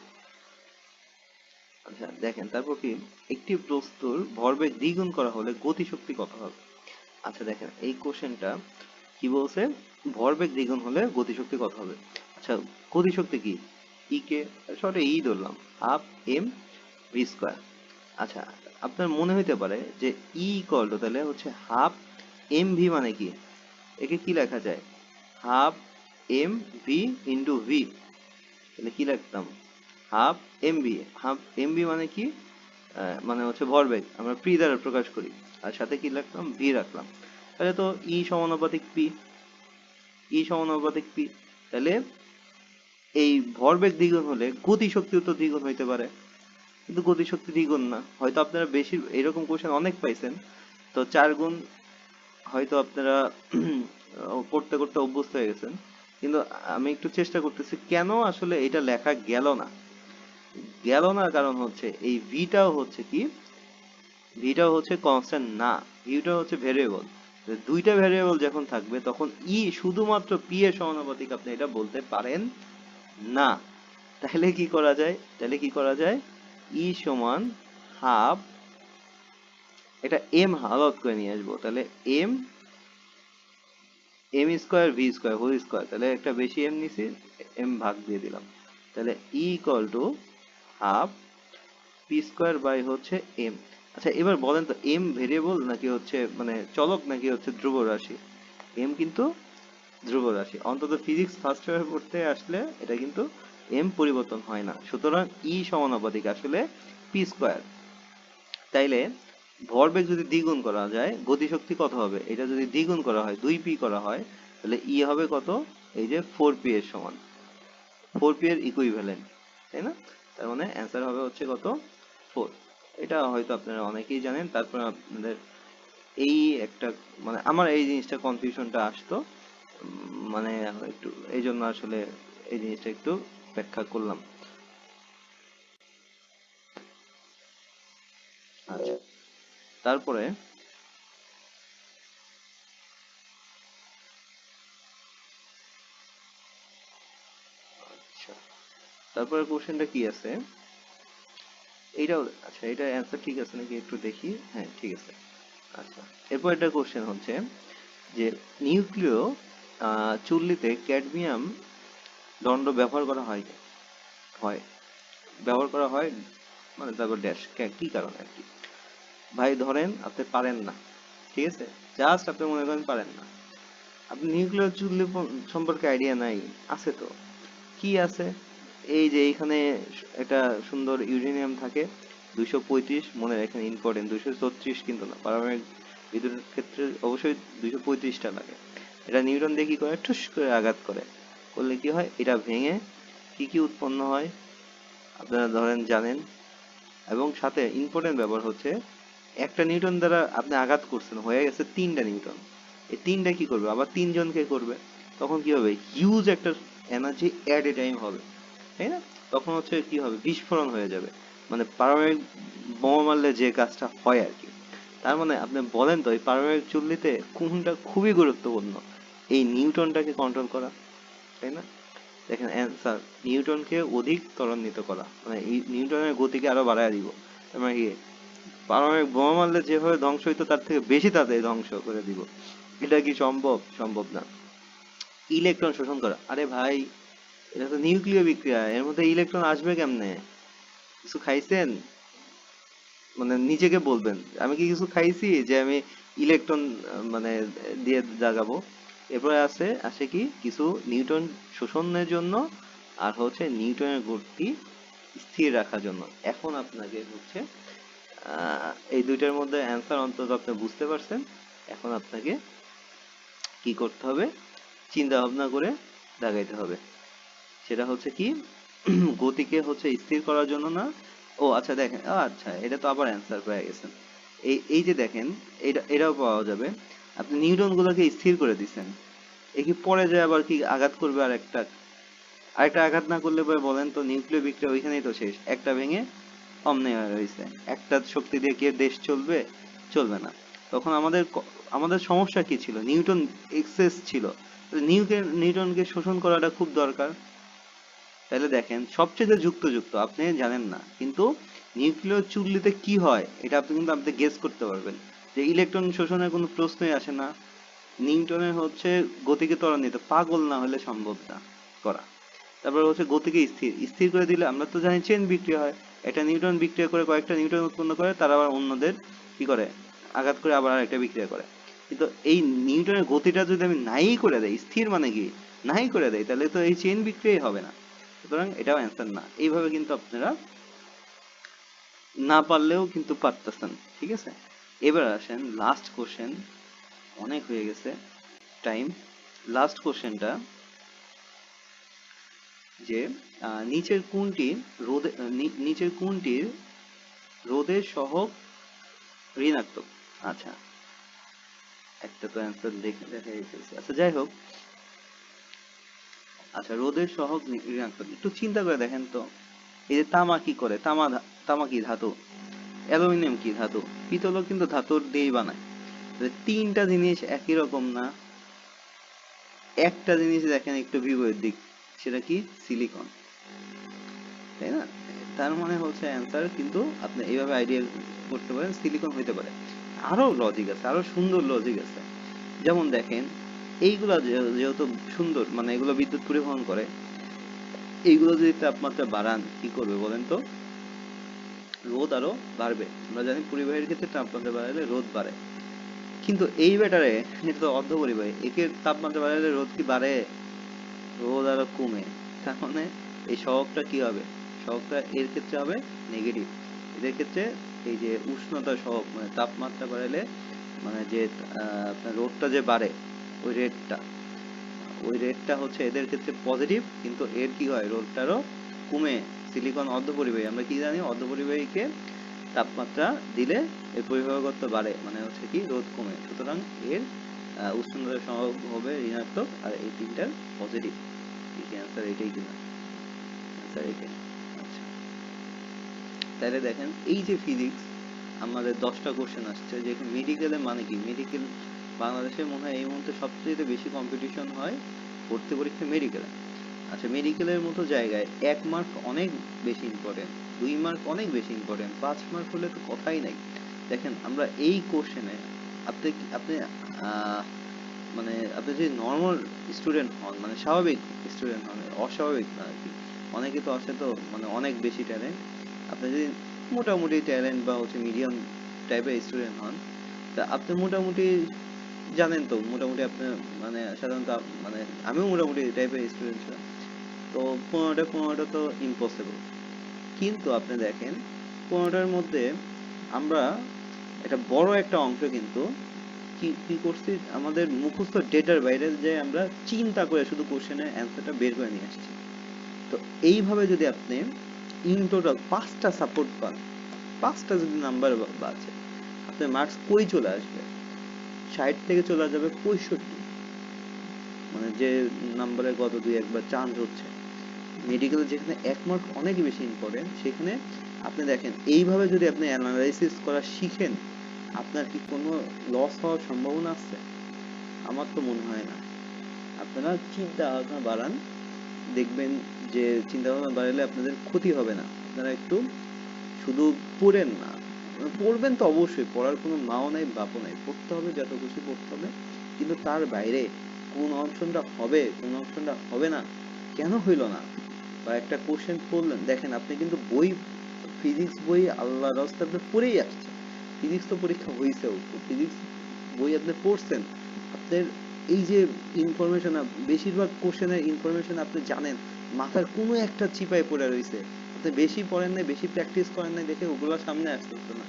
আচ্ছা দেখেন, তারপর কি, একটি বস্তুর ভরবেগ দ্বিগুণ করা হলে গতিশক্তি কত হবে। আচ্ছা দেখেন, এই কোশ্চেনটা কি বলছে, ভরবেগ দ্বিগুণ হলে গতিশক্তি কত হবে। আচ্ছা, গতিশক্তি কি, ই কে শর্টে ই ধরলাম, হাফ এম ভি স্কোয়ার। আচ্ছা, আপনার মনে হইতে পারে যে ই ইকুয়াল টু তাহলে হচ্ছে হাফ এম ভি, মানে কি, একে কি লেখা যায়, half M V into V. তাহলে কি লিখতাম, half M V. Half M V মানে কি, মানে হচ্ছে ভরবেগ, আমরা পি দ্বারা প্রকাশ করি, আর সাথে কি রাখলাম, ভি রাখলাম। তাহলে তো ই সমানুপাতিক পি, ই সমানুপাতিক পি। তাহলে এই ভরবেগ দ্বিগুণ হলে গতিশক্তিও তো দ্বিগুণ হইতে পারে, কিন্তু গতিশক্তি দ্বিগুণ না। হয়তো আপনারা বেশি এরকম কোশ্চেন অনেক পাইছেন, তো 4 গুণ হয়তো আপনারা করতে করতে অভ্যস্ত হয়ে গেছেন, কিন্তু আমি একটু চেষ্টা করতেছি কেন আসলে এটা লেখা গেল না কারণ হচ্ছে এই ভিটাও হচ্ছে কি, ভিটাও হচ্ছে কনস্ট্যান্ট না, ভিটা হচ্ছে ভেরিয়েবল। দুইটা ভেরিয়েবল যখন থাকবে তখন ই শুধুমাত্র পি এর সমানুপাতিক আপনি এটা বলতে পারেন না। তাহলে কি করা যায় ই সমান হাফ, এটা এম আলাদা করে নিয়ে আসবো, তাহলে M M square V square whole square, তাহলে একটা বেশি এম নিছি, এম ভাগ দিয়ে দিলাম, তাহলে E equal to half P square by হচ্ছে এম। আচ্ছা এবার বলেন তো এম ভেরিয়েবল নাকি হচ্ছে মানে চলক নাকি হচ্ছে ধ্রুব রাশি? এম কিন্তু ধ্রুব রাশি, অন্তত ফিজিক্স ফার্স্ট ইয়ারে পড়তে আসলে এটা কিন্তু এম পরিবর্তন হয় না, সুতরাং ই সমানুপাতিক আসলে পি স্কোয়ার। তাইলে ভরবেগ যদি দ্বিগুণ করা যায় গতিশক্তি কত হবে, এটা যদি দ্বিগুণ করা হয় 2p করা হয়, তাহলে ই হবে কত, এই যে 4p এর সমান, 4p এর ইকুইভ্যালেন্ট, তাই না? তার মানে অ্যান্সার হবে হচ্ছে কত, 4। এটা হয়তো আপনারা অনেকেই জানেন, তারপর আপনাদের এই একটা মানে আমার এই জিনিসটা কনফিউশনটা আসতো, মানে একটু এই জন্য আসলে এই জিনিসটা একটু ব্যাখ্যা করলাম। আচ্ছা তারপরে, আচ্ছা তারপরে কোশ্চেনটা কি আছে, এইটাও আচ্ছা এটা অ্যান্সার ঠিক আছে নাকি একটু দেখি, হ্যাঁ ঠিক আছে। আচ্ছা এরপর একটা কোশ্চেন হচ্ছে যে নিউক্লিয় চুল্লিতে ক্যাডমিয়াম দণ্ড ব্যবহার করা হয় হয় ব্যবহার করা হয়, মানে তারপর ড্যাশ কি কারণে আর কি। ভাই ধরেন আপনি পারেন না, ঠিক আছে, জাস্ট আপনি মনে করেন পারেন না, আপনি নিউক্লিয়ার চুল্লি সম্পর্কে আইডিয়া নাই, আছে তো, কি আছে, এই যে এইখানে একটা সুন্দর ইউরেনিয়াম থাকে 235, মনে রাখেন ইম্পর্টেন্ট, 234 কিন্তু না, পারমাণবিক বিদ্যুতের ক্ষেত্রে অবশ্যই 235টা লাগে। এটা নিউটন দিয়ে কি করে, ঠুস করে আঘাত করে, করলে কি হয়, এটা ভেঙে কি কি উৎপন্ন হয় আপনারা ধরেন জানেন। এবং সাথে ইম্পর্টেন্ট ব্যাপার হচ্ছে একটা নিউটন দ্বারা আপনি আঘাত করছেন, হয়ে গেছে 3টা নিউটন, এই 3টা কি করবে, আবার 3জনকে করবে, তখন কি হবে, হিউজ একটা এনার্জি অ্যাট এ টাইম হবে, তাই না? তখন হচ্ছে কি হবে, বিস্ফোরণ হয়ে যাবে, মানে পারমাণবিক বোমা মারলে যে কাজটা হয় আর কি। তার মানে আপনি বলেন তো এই পারমাণবিক চুল্লিতে কোনটা খুবই গুরুত্বপূর্ণ, এই নিউটনটাকে কন্ট্রোল করা, তাই না? দেখেন অ্যান্সার, নিউটনকে অধিক ত্বরান্বিত করা, মানে এই নিউটনের গতিকে আরো বাড়ায় দিব, তার মানে কি, পারমাণবিক বোমা মারলে যেভাবে ধ্বংস হইতো তার থেকে বেশি তাড়াতাড়ি ধ্বংস করে দিব, এটা কি সম্ভব? সম্ভব না। ইলেকট্রন শোষণ করা, আরে ভাই এটা তো নিউক্লিয় বিক্রিয়া, এর মধ্যে ইলেকট্রন আসবে কেমনে, কিছু খাইছেন? মানে নিজেকে বলবেন আমি কি কিছু খাইছি যে আমি ইলেকট্রন মানে দিয়ে জাগাবো। এরপরে আসে কি কিছু নিউটন শোষণের জন্য, আর হচ্ছে নিউটনের গতি স্থির রাখার জন্য। এখন আপনাকে হচ্ছে এই দুইটার মধ্যে অ্যান্সার অন্তত আপনি বুঝতে পারছেন। এখন আপনাকে কি করতে হবে, চিন্তা ভাবনা করে দাগাইতে হবে, সেটা হচ্ছে কি গতিকে হচ্ছে স্থির করার জন্য না। ও আচ্ছা দেখেন, আচ্ছা এটা তো আবার অ্যান্সার পেয়ে গেছেন, এই যে দেখেন, এটাও পাওয়া যাবে, আপনি নিউটন গুলোকে স্থির করে দিচ্ছেন, এ কি পরে যায় আবার কি আঘাত করবে, আর একটা আরেকটা আঘাত না করলে পরে বলেন তো নিউক্লিয় বিক্রিয়া ওইখানেই তো শেষ, একটা ভেঙে অমনি হয়েছে, একটা শক্তি দিয়ে কি দেশ চলবে, চলবে না। তখন আমাদের সমস্যা কি ছিল, নিউটন এক্সেস ছিল, নিউটনকে শোষণ করাটা খুব দরকার। তাহলে দেখেন সবচেয়ে যুক্ত আপনি জানেন না, কিন্তু নিউক্লিয় চুল্লিতে কি হয় এটা আপনি গেস করতে পারবেন, যে ইলেকট্রন শোষণের কোনো প্রশ্নই আসে না, নিউটনের হচ্ছে গতিকে ত্বরান্বিত, পাগল না হলে সম্ভব না করা। তারপর হচ্ছে গতিকে স্থির স্থির করে দিলে আমরা তো জানি চেন বিক্রিয়া হয়, একটা নিউটন বিক্রিয়া করে কয়েকটা নিউটন উৎপন্ন করে, তারা আবার অন্যদের কি করে, আঘাত করে আবার আরেকটা বিক্রিয়া করে। কিন্তু এই নিউটনের গতিটা যদি আমি নাই করে দেই, স্থির মানে কি, নাই করে দেই, তাহলে তো এই চেন বিক্রিয়াই হবে না, সুতরাং এটাও অ্যান্সার না। এইভাবে কিন্তু আপনারা না পারলেও কিন্তু পারতেছেন, ঠিক আছে। এবার আসেন লাস্ট কোশ্চেন, অনেক হয়ে গেছে টাইম। লাস্ট কোশ্চেনটা যে নিচের কোনটি নিচের কোনটির রোধের সহগ ঋণাত্মক। আচ্ছা একটা তো অ্যান্সার দেখে দেখা ফেলছি। আচ্ছা যাই হোক, আচ্ছা রোদের সহগ ঋণাত্মক, একটু চিন্তা করে দেখেন তো, এই যে তামা কি করে, তামা কি ধাতু, অ্যালুমিনিয়াম কি ধাতু, পিতলও কিন্তু ধাতুর দিয়েই বানায়। তাহলে তিনটা জিনিস একই রকম না। একটা জিনিস দেখেন একটু বিপরীত দিক, সেটা কি, সিলিকন, তাই না? তার মানে হচ্ছে অ্যান্সার কিন্তু আপনি এইভাবে আইডিয়া করতে পারেন, সিলিকন হইতে পারে। আরো লজিক আছে, আরো সুন্দর লজিক আছে। যেমন দেখেন, এইগুলা যেহেতু সুন্দর, মানে এগুলো বিদ্যুৎ পরিবহন করে, এইগুলো যদি তাপমাত্রা বাড়ান কি করবে বলেন তো? রোদ আরো বাড়বে। আমরা জানি পরিবাহীর ক্ষেত্রে তাপমাত্রা বাড়ালে রোদ বাড়ে, কিন্তু এই ব্যাটারে এটা তো অর্ধপরিবাহী, একে তাপমাত্রা বাড়ালে রোদ কি বাড়ে? রোদ আরো কমে। তার মানে এই সহগটা কি হবে? সহগটা এর ক্ষেত্রে হবে নেগেটিভ, এদের ক্ষেত্রে এই যে উষ্ণতা সহগ, মানে তাপমাত্রা বাড়ালে মানে যে আপনার রোদটা যে বাড়ে, ওই রেটটা ওই রেটটা হচ্ছে এদের ক্ষেত্রে পজিটিভ, কিন্তু এর কি হয়, রোদটারও কমে। সিলিকন অর্ধপরিবাহী, আমরা কি জানি, অর্ধপরিবাহীকে তাপমাত্রা দিলে এর পরিবাহকত্ব বাড়ে, মানে হচ্ছে কি রোদ কমে, সুতরাং এর উষ্ণতার সহগ হবে ঋণাত্মক, আর এই তিনটার পজিটিভ। অ্যান্সার এটাই কিনা? অ্যান্সার এটাই। আচ্ছা, তাহলে দেখেন এই যে ফিজিক্স, আমাদের 10টা কোশ্চেন আসছে, যে মেডিকেলের মানে কি, মেডিকেল বাংলাদেশে মনে হয় এই মুহূর্তে সবচেয়ে বেশি কম্পিটিশন হয় ভর্তি পরীক্ষা মেডিকেলে। আচ্ছা, মেডিকেলের মতো জায়গায় 1 মার্ক অনেক বেশি ইম্পর্টেন্ট, 2 মার্ক অনেক বেশি ইম্পর্টেন্ট, 5 মার্ক হলে তো কথাই নাই। দেখেন আমরা এই কোশ্চেনে, আপনি আহ, মানে আপনি যদি নর্মাল স্টুডেন্ট হন, মানে স্বাভাবিক স্টুডেন্ট হন, অস্বাভাবিক না আর কি, অনেকে তো আছে তো মানে অনেক বেশি ট্যালেন্ট, আপনি যদি মোটামুটি ট্যালেন্ট বা হচ্ছে মিডিয়াম টাইপের স্টুডেন্ট হন, তা আপনি মোটামুটি জানেন তো, মোটামুটি আপনি মানে সাধারণত মানে আমিও মোটামুটি টাইপের স্টুডেন্ট ছিলাম, তো 15টা তো ইম্পসিবল। কিন্তু আপনি দেখেন 15টার মধ্যে আমরা একটা বড় একটা অংশ কিন্তু কি কি করছি, আমাদের মুখস্থ ডেটার বাইরে যে আমরা চিন্তা করে শুধু কোশ্চেনের অ্যান্সারটা বের করে নিয়ে আসছি। তো এইভাবে যদি আপনি ইন টোটাল 5টা সাপোর্ট পান, 5টা যদি নাম্বার বাঁচে, আপনার মার্কস কই চলে আসবে? 60 থেকে চলে যাবে 65, মানে যে নাম্বারে গত 2-1বার চান্স হচ্ছে। মেডিকেলে যেখানে 1 মার্ক অনেক বেশি ইম্পর্টেন্ট, সেখানে আপনি দেখেন এইভাবে যদি আপনি অ্যানালাইসিস করা শিখেন, আপনার কি কোনো লস হওয়ার সম্ভাবনা আছে? আমার তো মনে হয় না। আপনারা চিন্তা ভাবনা বাড়ান, দেখবেন যে চিন্তা ভাবনা বাড়ালে আপনাদের ক্ষতি হবে না। আপনারা একটু শুধু পড়েন না, পড়বেন তো অবশ্যই, পড়ার কোনো মাও নাই বাপও নাই, পড়তে হবে যত খুশি পড়তে হবে, কিন্তু তার বাইরে কোন অপশনটা হবে, কোন অপশনটা হবে না, কেন হইল না, বা একটা কোশ্চেন পড়লেন, দেখেন আপনি কিন্তু বই, ফিজিক্স বই আল্লাহ রাস্তা আপনি পড়েই আসছেন, ফিজিক্স তো পরীক্ষা হয়েছেও, তো ফিজিক্স বই আপনি পড়ছেন, আপনার এই যে ইনফরমেশন, বেশিরভাগ কোশ্চেনের ইনফরমেশন আপনি জানেন, মাথার কোনো একটা চিপায় পড়ে রয়েছে, আপনি বেশি পড়েন নাই, বেশি প্র্যাকটিস করেন নাই দেখে ওগুলো সামনে আসতেছে না,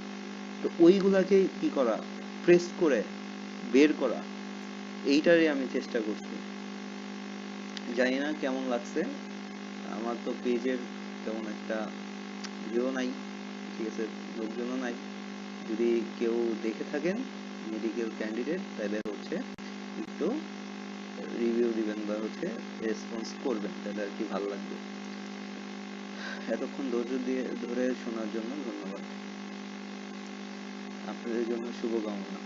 তো ওইগুলাকে কি করা, প্রেস করে বের করা, এইটারই আমি চেষ্টা করছি। জানি না কেমন লাগছে, আমার তো পেজের তেমন একটা ভিউ নাই, ঠিক আছে, লোকজনও নাই, যদি কেউ দেখে থাকেন মেডিকেল ক্যান্ডিডেট, তাহলে হচ্ছে একটু রিভিউ দিবেন বা হচ্ছে রেসপন্স করবেন, তাহলে আর কি ভালো লাগবে। এতক্ষণ ধৈর্য দিয়ে ধরে শোনার জন্য ধন্যবাদ, আপনাদের জন্য শুভকামনা।